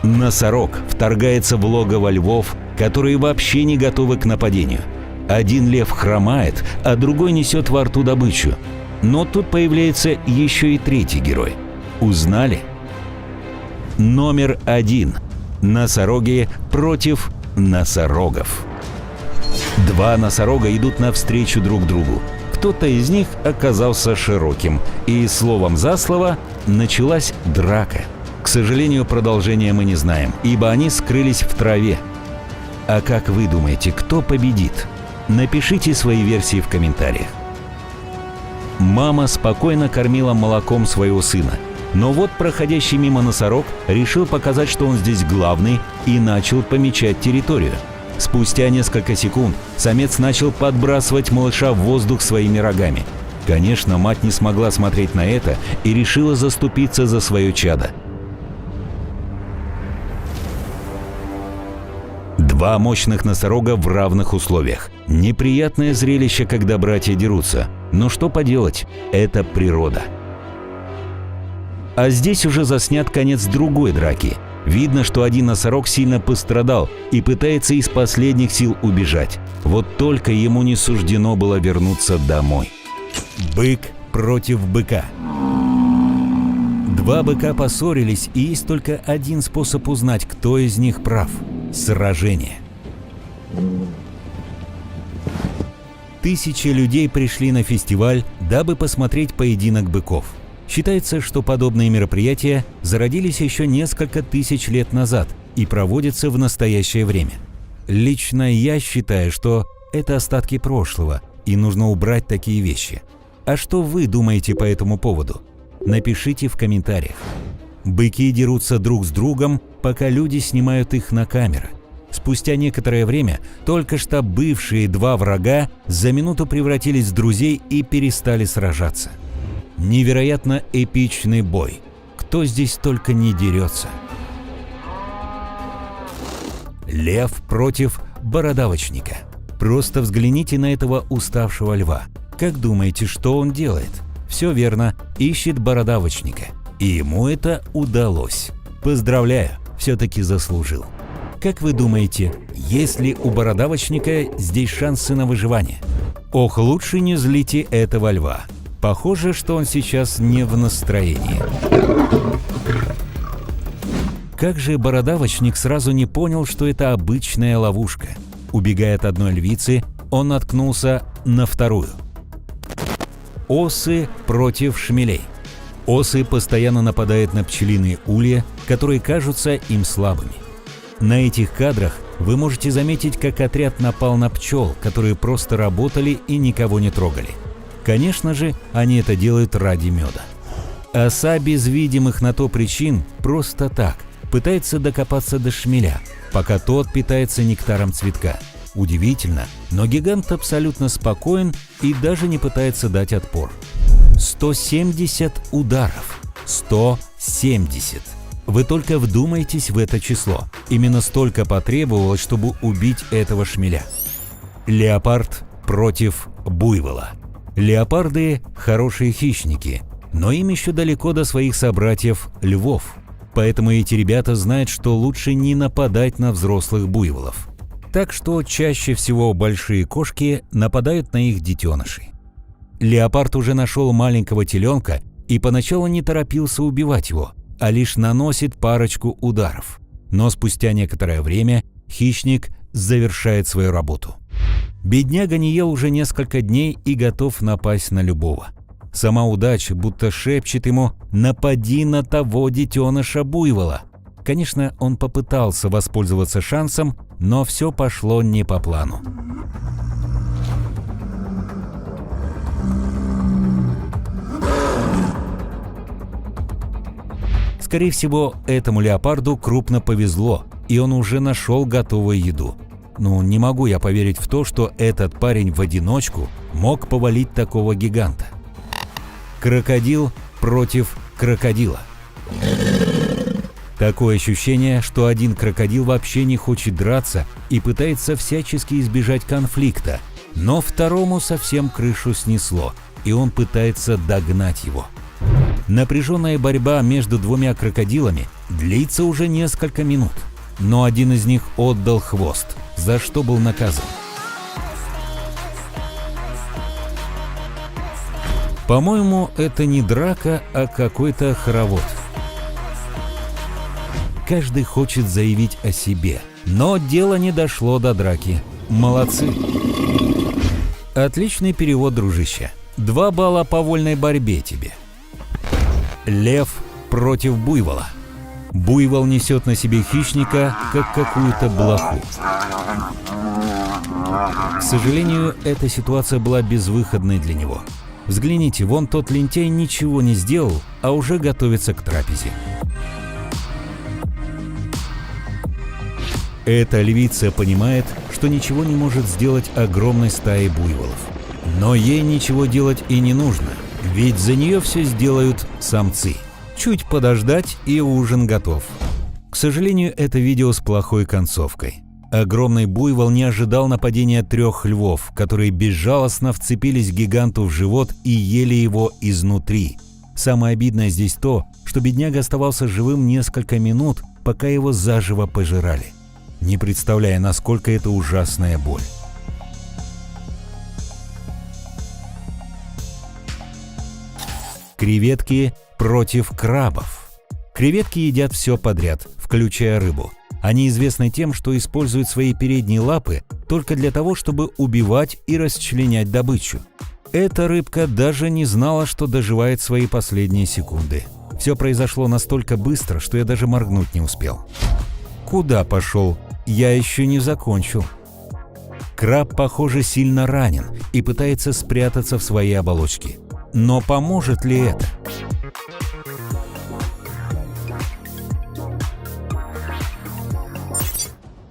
Носорог вторгается в логово львов, которые вообще не готовы к нападению. Один лев хромает, а другой несет во рту добычу. Но тут появляется еще и третий герой. Узнали? Номер 1. Носороги против носорогов. Два носорога идут навстречу друг другу. Кто-то из них оказался широким, и словом за слово началась драка. К сожалению, продолжения мы не знаем, ибо они скрылись в траве. А как вы думаете, кто победит? Напишите свои версии в комментариях. Мама спокойно кормила молоком своего сына. Но вот проходящий мимо носорог решил показать, что он здесь главный, и начал помечать территорию. Спустя несколько секунд самец начал подбрасывать малыша в воздух своими рогами. Конечно, мать не смогла смотреть на это и решила заступиться за свое чадо. Два мощных носорога в равных условиях. Неприятное зрелище, когда братья дерутся. Но что поделать, это природа. А здесь уже заснят конец другой драки. Видно, что один носорог сильно пострадал и пытается из последних сил убежать. Вот только ему не суждено было вернуться домой. Бык против быка. Два быка поссорились, и есть только один способ узнать, кто из них прав – сражение. Тысячи людей пришли на фестиваль, дабы посмотреть поединок быков. Считается, что подобные мероприятия зародились еще несколько тысяч лет назад и проводятся в настоящее время. Лично я считаю, что это остатки прошлого, и нужно убрать такие вещи. А что вы думаете по этому поводу? Напишите в комментариях. Быки дерутся друг с другом, пока люди снимают их на камеры. Спустя некоторое время только что бывшие два врага за минуту превратились в друзей и перестали сражаться. Невероятно эпичный бой. Кто здесь только не дерется. Лев против бородавочника. Просто взгляните на этого уставшего льва. Как думаете, что он делает? Все верно, ищет бородавочника. И ему это удалось. Поздравляю, все-таки заслужил. Как вы думаете, есть ли у бородавочника здесь шансы на выживание? Ох, лучше не злите этого льва. Похоже, что он сейчас не в настроении. Как же бородавочник сразу не понял, что это обычная ловушка? Убегая от одной львицы, он наткнулся на вторую. Осы против шмелей. Осы постоянно нападают на пчелиные улья, которые кажутся им слабыми. На этих кадрах Вы можете заметить, как отряд напал на пчел, которые просто работали и никого не трогали. Конечно же, они это делают ради меда. Оса без видимых на то причин просто так пытается докопаться до шмеля, пока тот питается нектаром цветка. Удивительно, но гигант абсолютно спокоен и даже не пытается дать отпор. 170 ударов. 170. Вы только вдумайтесь в это число. Именно столько потребовалось, чтобы убить этого шмеля. Леопард против буйвола. Леопарды – хорошие хищники, но им еще далеко до своих собратьев – львов. Поэтому эти ребята знают, что лучше не нападать на взрослых буйволов. Так что чаще всего большие кошки нападают на их детенышей. Леопард уже нашел маленького теленка и поначалу не торопился убивать его, а лишь наносит парочку ударов. Но спустя некоторое время хищник завершает свою работу. Бедняга не ел уже несколько дней и готов напасть на любого. Сама удача будто шепчет ему: «Напади на того детеныша буйвола». Конечно, он попытался воспользоваться шансом, но все пошло не по плану. Скорее всего, этому леопарду крупно повезло, и он уже нашел готовую еду. Ну, не могу я поверить в то, что этот парень в одиночку мог повалить такого гиганта. Крокодил против крокодила. Такое ощущение, что один крокодил вообще не хочет драться и пытается всячески избежать конфликта, но второму совсем крышу снесло, и он пытается догнать его. Напряженная борьба между двумя крокодилами длится уже несколько минут, но один из них отдал хвост, за что был наказан. По-моему, это не драка, а какой-то хоровод. Каждый хочет заявить о себе, но дело не дошло до драки. Молодцы! Отличный перевод, дружище. 2 балла по вольной борьбе тебе. Лев против буйвола. Буйвол несет на себе хищника, как какую-то блоху. К сожалению, эта ситуация была безвыходной для него. Взгляните, вон тот лентяй ничего не сделал, а уже готовится к трапезе. Эта львица понимает, что ничего не может сделать огромной стае буйволов. Но ей ничего делать и не нужно, ведь за нее все сделают самцы. Чуть подождать, и ужин готов. К сожалению, это видео с плохой концовкой. Огромный буйвол не ожидал нападения 3 львов, которые безжалостно вцепились гиганту в живот и ели его изнутри. Самое обидное здесь то, что бедняга оставался живым несколько минут, пока его заживо пожирали. Не представляя, насколько это ужасная боль. Креветки против крабов. Креветки едят все подряд, включая рыбу. Они известны тем, что используют свои передние лапы только для того, чтобы убивать и расчленять добычу. Эта рыбка даже не знала, что доживает свои последние секунды. Все произошло настолько быстро, что я даже моргнуть не успел. Куда пошел? Я еще не закончил. Краб, похоже, сильно ранен и пытается спрятаться в своей оболочке. Но поможет ли это?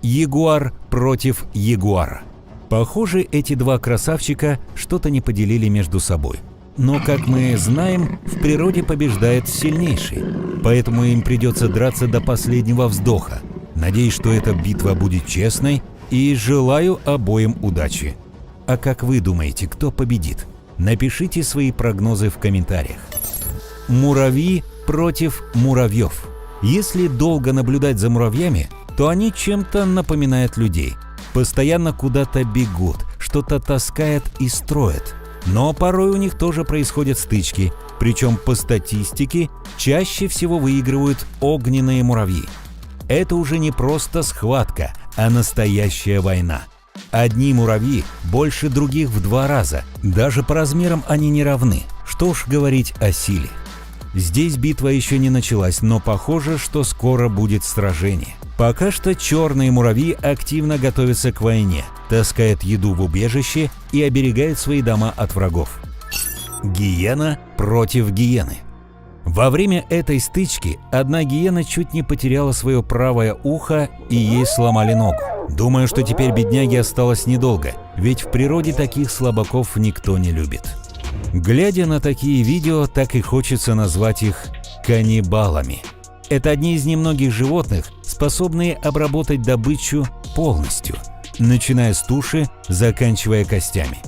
Ягуар против ягуара. Похоже, эти 2 красавчика что-то не поделили между собой. Но, как мы знаем, в природе побеждает сильнейший, поэтому им придется драться до последнего вздоха. Надеюсь, что эта битва будет честной, и желаю обоим удачи. А как вы думаете, кто победит? Напишите свои прогнозы в комментариях. Муравьи против муравьев. Если долго наблюдать за муравьями, то они чем-то напоминают людей. Постоянно куда-то бегут, что-то таскают и строят. Но порой у них тоже происходят стычки, причем по статистике чаще всего выигрывают огненные муравьи. Это уже не просто схватка, а настоящая война. Одни муравьи больше других в 2 раза, даже по размерам они не равны, что уж говорить о силе. Здесь битва еще не началась, но похоже, что скоро будет сражение. Пока что черные муравьи активно готовятся к войне, таскают еду в убежище и оберегают свои дома от врагов. Гиена против гиены. Во время этой стычки одна гиена чуть не потеряла свое правое ухо и ей сломали ногу. Думаю, что теперь бедняге осталось недолго, ведь в природе таких слабаков никто не любит. Глядя на такие видео, так и хочется назвать их каннибалами. Это одни из немногих животных, способные обработать добычу полностью, начиная с туши, заканчивая костями.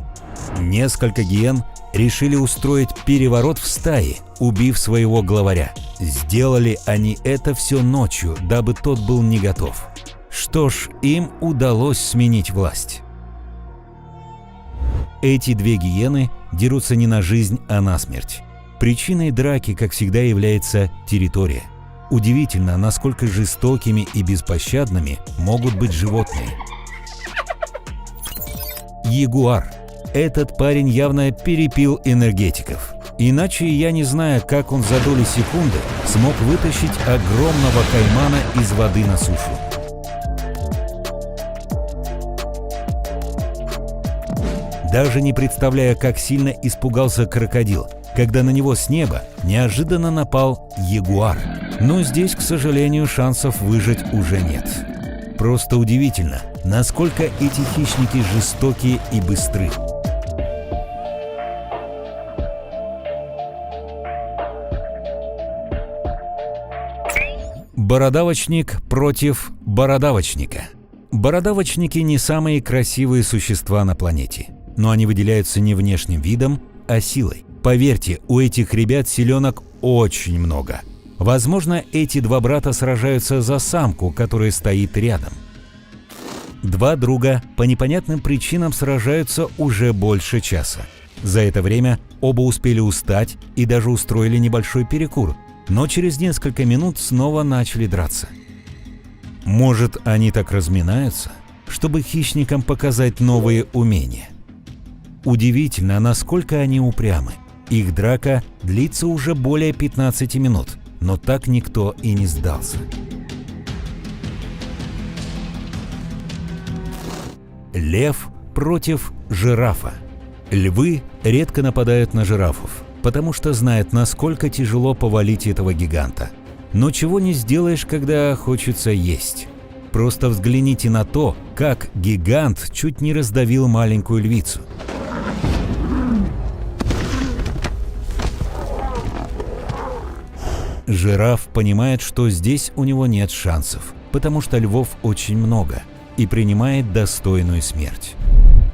Несколько гиен решили устроить переворот в стае, убив своего главаря. Сделали они это все ночью, дабы тот был не готов. Что ж, им удалось сменить власть. Эти две гиены дерутся не на жизнь, а на смерть. Причиной драки, как всегда, является территория. Удивительно, насколько жестокими и беспощадными могут быть животные. Ягуар. Этот парень явно перепил энергетиков. Иначе я не знаю, как он за доли секунды смог вытащить огромного каймана из воды на сушу. Даже не представляя, как сильно испугался крокодил, когда на него с неба неожиданно напал ягуар. Но здесь, к сожалению, шансов выжить уже нет. Просто удивительно, насколько эти хищники жестокие и быстры. Бородавочник против бородавочника. Бородавочники не самые красивые существа на планете, но они выделяются не внешним видом, а силой. Поверьте, у этих ребят селенок очень много. Возможно, эти два брата сражаются за самку, которая стоит рядом. Два друга по непонятным причинам сражаются уже больше часа. За это время оба успели устать и даже устроили небольшой перекур, но через несколько минут снова начали драться. Может, они так разминаются, чтобы хищникам показать новые умения? Удивительно, насколько они упрямы. Их драка длится уже более 15 минут, но так никто и не сдался. Лев против жирафа. Львы редко нападают на жирафов, потому что знают, насколько тяжело повалить этого гиганта. Но чего не сделаешь, когда хочется есть. Просто взгляните на то, как гигант чуть не раздавил маленькую львицу. Жираф понимает, что здесь у него нет шансов, потому что львов очень много, и принимает достойную смерть.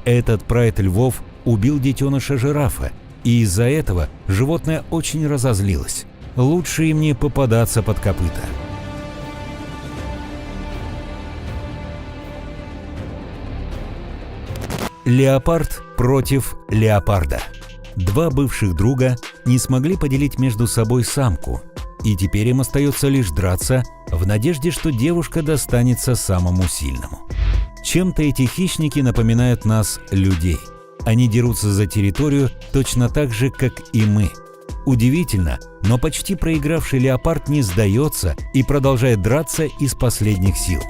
Этот прайд львов убил детеныша жирафа, и из-за этого животное очень разозлилось. Лучше им не попадаться под копыта. Леопард против леопарда. Два бывших друга не смогли поделить между собой самку, и теперь им остается лишь драться в надежде, что девушка достанется самому сильному. Чем-то эти хищники напоминают нас, людей. Они дерутся за территорию точно так же, как и мы. Удивительно, но почти проигравший леопард не сдается и продолжает драться из последних сил.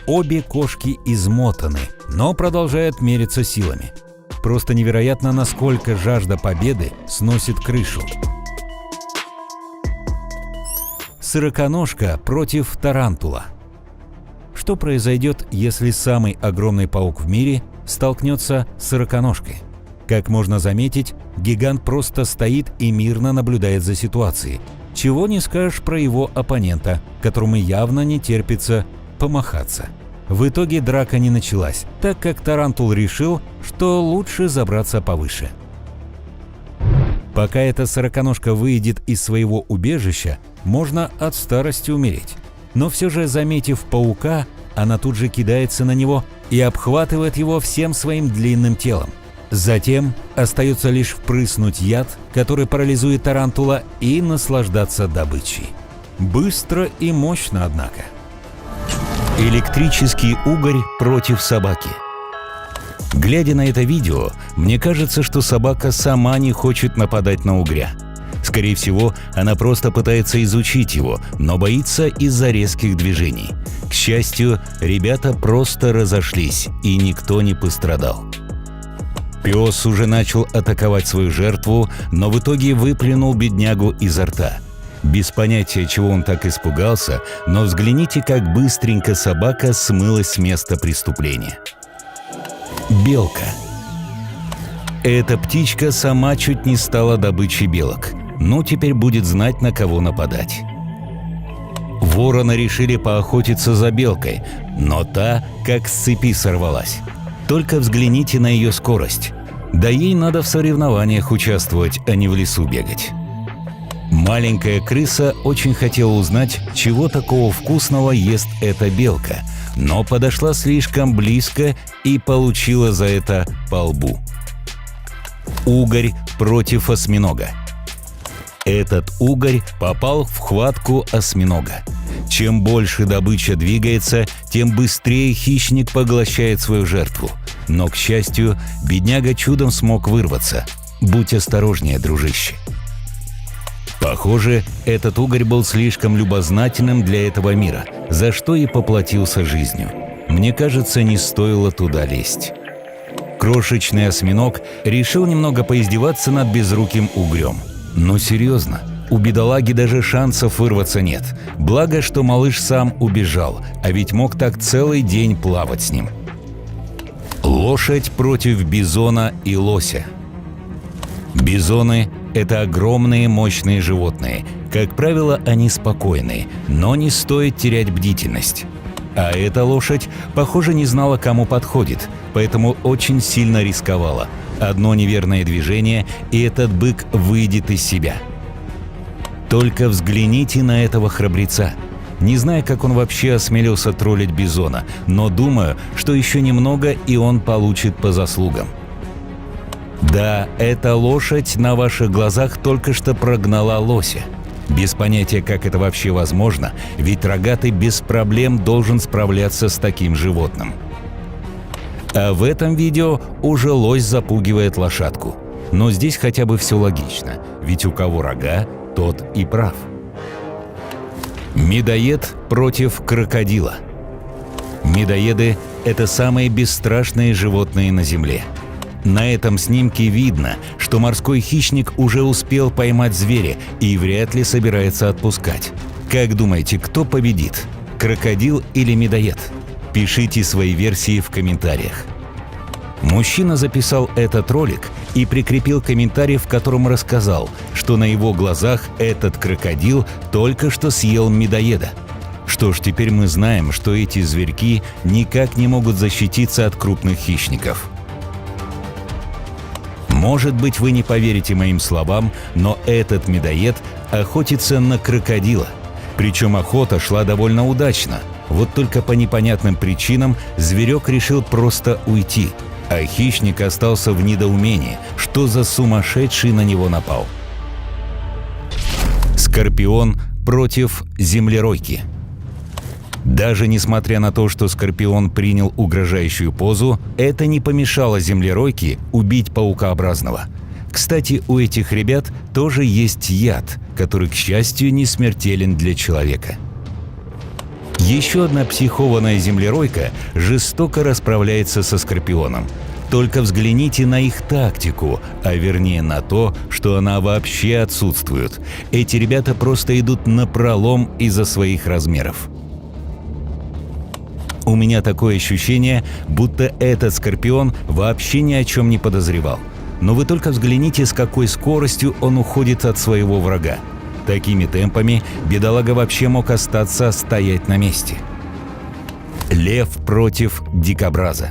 Обе кошки измотаны, но продолжают мериться силами. Просто невероятно, насколько жажда победы сносит крышу. Сороконожка против тарантула. Что произойдет, если самый огромный паук в мире столкнется с сороконожкой? Как можно заметить, гигант просто стоит и мирно наблюдает за ситуацией. Чего не скажешь про его оппонента, которому явно не терпится помахаться. В итоге драка не началась, так как тарантул решил, что лучше забраться повыше. Пока эта сороконожка выйдет из своего убежища, можно от старости умереть. Но все же, заметив паука, она тут же кидается на него и обхватывает его всем своим длинным телом. Затем остается лишь впрыснуть яд, который парализует тарантула, и наслаждаться добычей. Быстро и мощно, однако. Электрический угорь против собаки. Глядя на это видео, мне кажется, что собака сама не хочет нападать на угря. Скорее всего, она просто пытается изучить его, но боится из-за резких движений. К счастью, ребята просто разошлись, и никто не пострадал. Пес уже начал атаковать свою жертву, но в итоге выплюнул беднягу изо рта. Без понятия, чего он так испугался, но взгляните, как быстренько собака смылась с места преступления. Белка. Эта птичка сама чуть не стала добычей белок. Ну, теперь будет знать, на кого нападать. Вороны решили поохотиться за белкой, но та как с цепи сорвалась. Только взгляните на ее скорость. Да ей надо в соревнованиях участвовать, а не в лесу бегать. Маленькая крыса очень хотела узнать, чего такого вкусного ест эта белка, но подошла слишком близко и получила за это по лбу. Угорь против осьминога. Этот угорь попал в хватку осьминога. Чем больше добыча двигается, тем быстрее хищник поглощает свою жертву. Но, к счастью, бедняга чудом смог вырваться. Будь осторожнее, дружище. Похоже, этот угорь был слишком любознательным для этого мира, за что и поплатился жизнью. Мне кажется, не стоило туда лезть. Крошечный осьминог решил немного поиздеваться над безруким угрем. Но серьезно, у бедолаги даже шансов вырваться нет. Благо, что малыш сам убежал, а ведь мог так целый день плавать с ним. Лошадь против бизона и лося. Бизоны – это огромные мощные животные. Как правило, они спокойные, но не стоит терять бдительность. А эта лошадь, похоже, не знала, кому подходит, поэтому очень сильно рисковала. Одно неверное движение, и этот бык выйдет из себя. Только взгляните на этого храбреца. Не знаю, как он вообще осмелился троллить бизона, но думаю, что еще немного, и он получит по заслугам. Да, эта лошадь на ваших глазах только что прогнала лося. Без понятия, как это вообще возможно, ведь рогатый без проблем должен справляться с таким животным. А в этом видео уже лось запугивает лошадку. Но здесь хотя бы все логично, ведь у кого рога, тот и прав. Медоед против крокодила. Медоеды – это самые бесстрашные животные на Земле. На этом снимке видно, что морской хищник уже успел поймать зверя и вряд ли собирается отпускать. Как думаете, кто победит – крокодил или медоед? Пишите свои версии в комментариях. Мужчина записал этот ролик и прикрепил комментарий, в котором рассказал, что на его глазах этот крокодил только что съел медоеда. Что ж, теперь мы знаем, что эти зверьки никак не могут защититься от крупных хищников. Может быть, вы не поверите моим словам, но этот медоед охотится на крокодила. Причем охота шла довольно удачно. Вот только по непонятным причинам зверек решил просто уйти, а хищник остался в недоумении, что за сумасшедший на него напал. Скорпион против землеройки. Даже несмотря на то, что скорпион принял угрожающую позу, это не помешало землеройке убить паукообразного. Кстати, у этих ребят тоже есть яд, который, к счастью, не смертелен для человека. Еще одна психованная землеройка жестоко расправляется со скорпионом. Только взгляните на их тактику, а вернее на то, что она вообще отсутствует. Эти ребята просто идут напролом из-за своих размеров. У меня такое ощущение, будто этот скорпион вообще ни о чем не подозревал. Но вы только взгляните, с какой скоростью он уходит от своего врага. Такими темпами бедолага вообще мог остаться стоять на месте. Лев против дикобраза.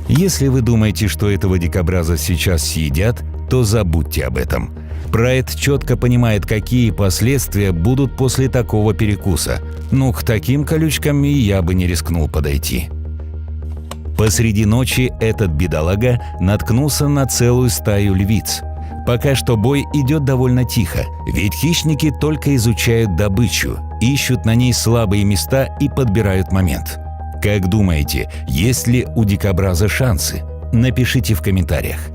Если вы думаете, что этого дикобраза сейчас съедят, то забудьте об этом. Прайд четко понимает, какие последствия будут после такого перекуса. Ну, к таким колючкам и я бы не рискнул подойти. Посреди ночи этот бедолага наткнулся на целую стаю львиц. Пока что бой идет довольно тихо, ведь хищники только изучают добычу, ищут на ней слабые места и подбирают момент. Как думаете, есть ли у дикобраза шансы? Напишите в комментариях.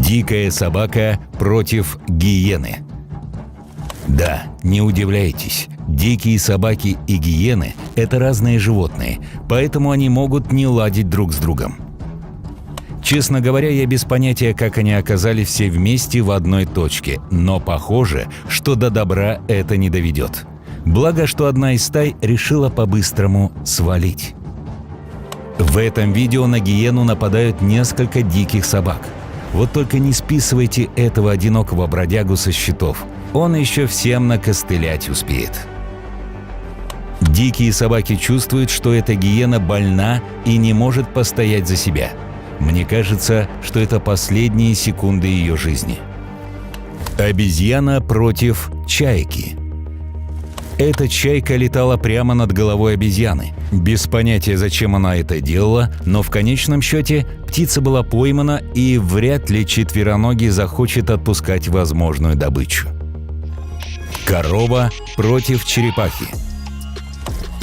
Дикая собака против гиены. Да, не удивляйтесь, дикие собаки и гиены – это разные животные, поэтому они могут не ладить друг с другом. Честно говоря, я без понятия, как они оказались все вместе в одной точке, но похоже, что до добра это не доведет. Благо, что одна из стай решила по-быстрому свалить. В этом видео на гиену нападают несколько диких собак. Вот только не списывайте этого одинокого бродягу со счетов. Он еще всем накостылять успеет. Дикие собаки чувствуют, что эта гиена больна и не может постоять за себя. Мне кажется, что это последние секунды ее жизни. Обезьяна против чайки. Эта чайка летала прямо над головой обезьяны. Без понятия, зачем она это делала, но в конечном счете птица была поймана, и вряд ли четвероногий захочет отпускать возможную добычу. Корова против черепахи.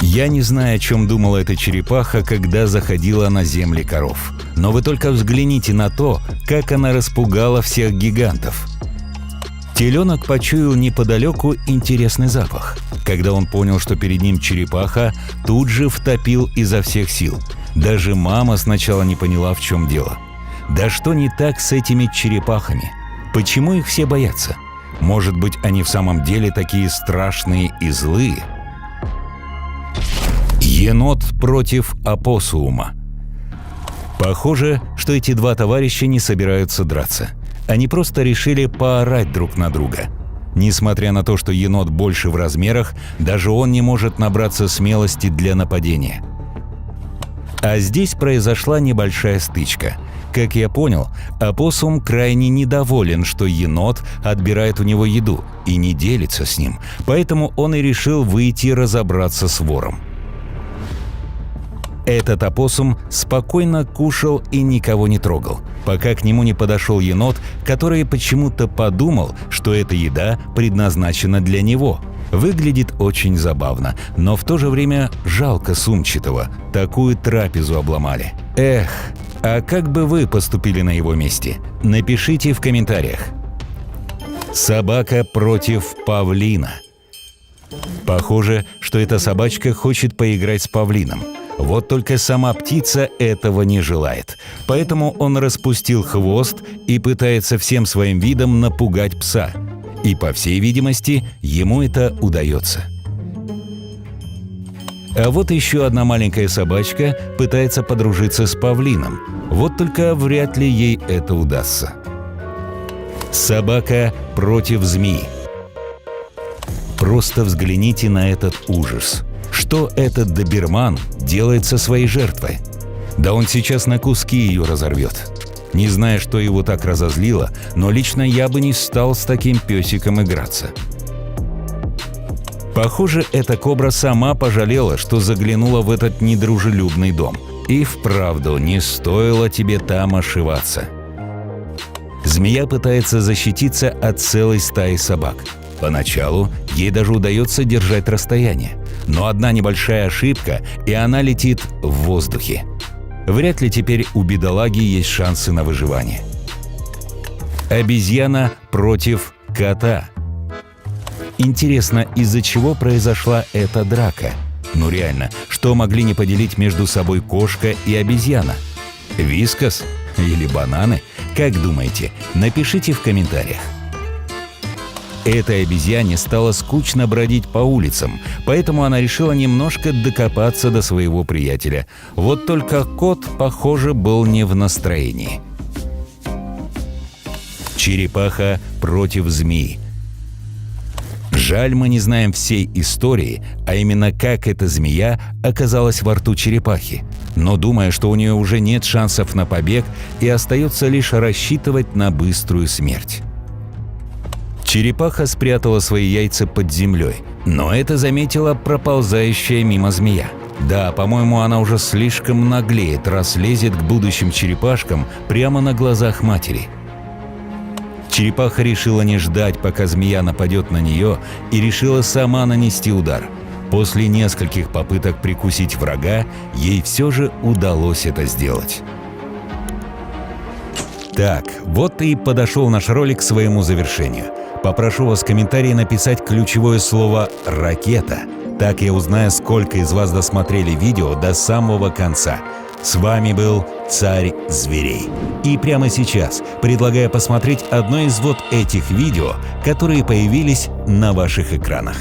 Я не знаю, о чем думала эта черепаха, когда заходила на земли коров. Но вы только взгляните на то, как она распугала всех гигантов. Теленок почуял неподалеку интересный запах. Когда он понял, что перед ним черепаха, тут же втопил изо всех сил. Даже мама сначала не поняла, в чем дело. Да что не так с этими черепахами? Почему их все боятся? Может быть, они в самом деле такие страшные и злые? Енот против опоссума. Похоже, что эти два товарища не собираются драться. Они просто решили поорать друг на друга. Несмотря на то, что енот больше в размерах, даже он не может набраться смелости для нападения. А здесь произошла небольшая стычка. Как я понял, опоссум крайне недоволен, что енот отбирает у него еду и не делится с ним, поэтому он и решил выйти разобраться с вором. Этот опоссум спокойно кушал и никого не трогал, пока к нему не подошел енот, который почему-то подумал, что эта еда предназначена для него. Выглядит очень забавно, но в то же время жалко сумчатого. Такую трапезу обломали. Эх, а как бы вы поступили на его месте? Напишите в комментариях. Собака против павлина. Похоже, что эта собачка хочет поиграть с павлином. Вот только сама птица этого не желает. Поэтому он распустил хвост и пытается всем своим видом напугать пса. И, по всей видимости, ему это удается. А вот еще одна маленькая собачка пытается подружиться с павлином. Вот только вряд ли ей это удастся. Собака против змеи. Просто взгляните на этот ужас. Что этот доберман делает со своей жертвой? Да он сейчас на куски ее разорвет. Не знаю, что его так разозлило, но лично я бы не стал с таким песиком играться. Похоже, эта кобра сама пожалела, что заглянула в этот недружелюбный дом. И вправду не стоило тебе там ошиваться. Змея пытается защититься от целой стаи собак. Поначалу ей даже удается держать расстояние. Но одна небольшая ошибка, и она летит в воздухе. Вряд ли теперь у бедолаги есть шансы на выживание. Обезьяна против кота. Интересно, из-за чего произошла эта драка? Ну реально, что могли не поделить между собой кошка и обезьяна? Вискас? Или бананы? Как думаете? Напишите в комментариях. Этой обезьяне стало скучно бродить по улицам, поэтому она решила немножко докопаться до своего приятеля. Вот только кот, похоже, был не в настроении. Черепаха против змеи. Жаль, мы не знаем всей истории, а именно как эта змея оказалась во рту черепахи. Но думаю, что у нее уже нет шансов на побег и остается лишь рассчитывать на быструю смерть. Черепаха спрятала свои яйца под землей, но это заметила проползающая мимо змея. Да, по-моему, она уже слишком наглеет, раз лезет к будущим черепашкам прямо на глазах матери. Черепаха решила не ждать, пока змея нападет на нее, и решила сама нанести удар. После нескольких попыток прикусить врага, ей все же удалось это сделать. Так, вот и подошел наш ролик к своему завершению. Попрошу вас в комментарии написать ключевое слово «ракета». Так я узнаю, сколько из вас досмотрели видео до самого конца. С вами был Царь Зверей. И прямо сейчас предлагаю посмотреть одно из вот этих видео, которые появились на ваших экранах.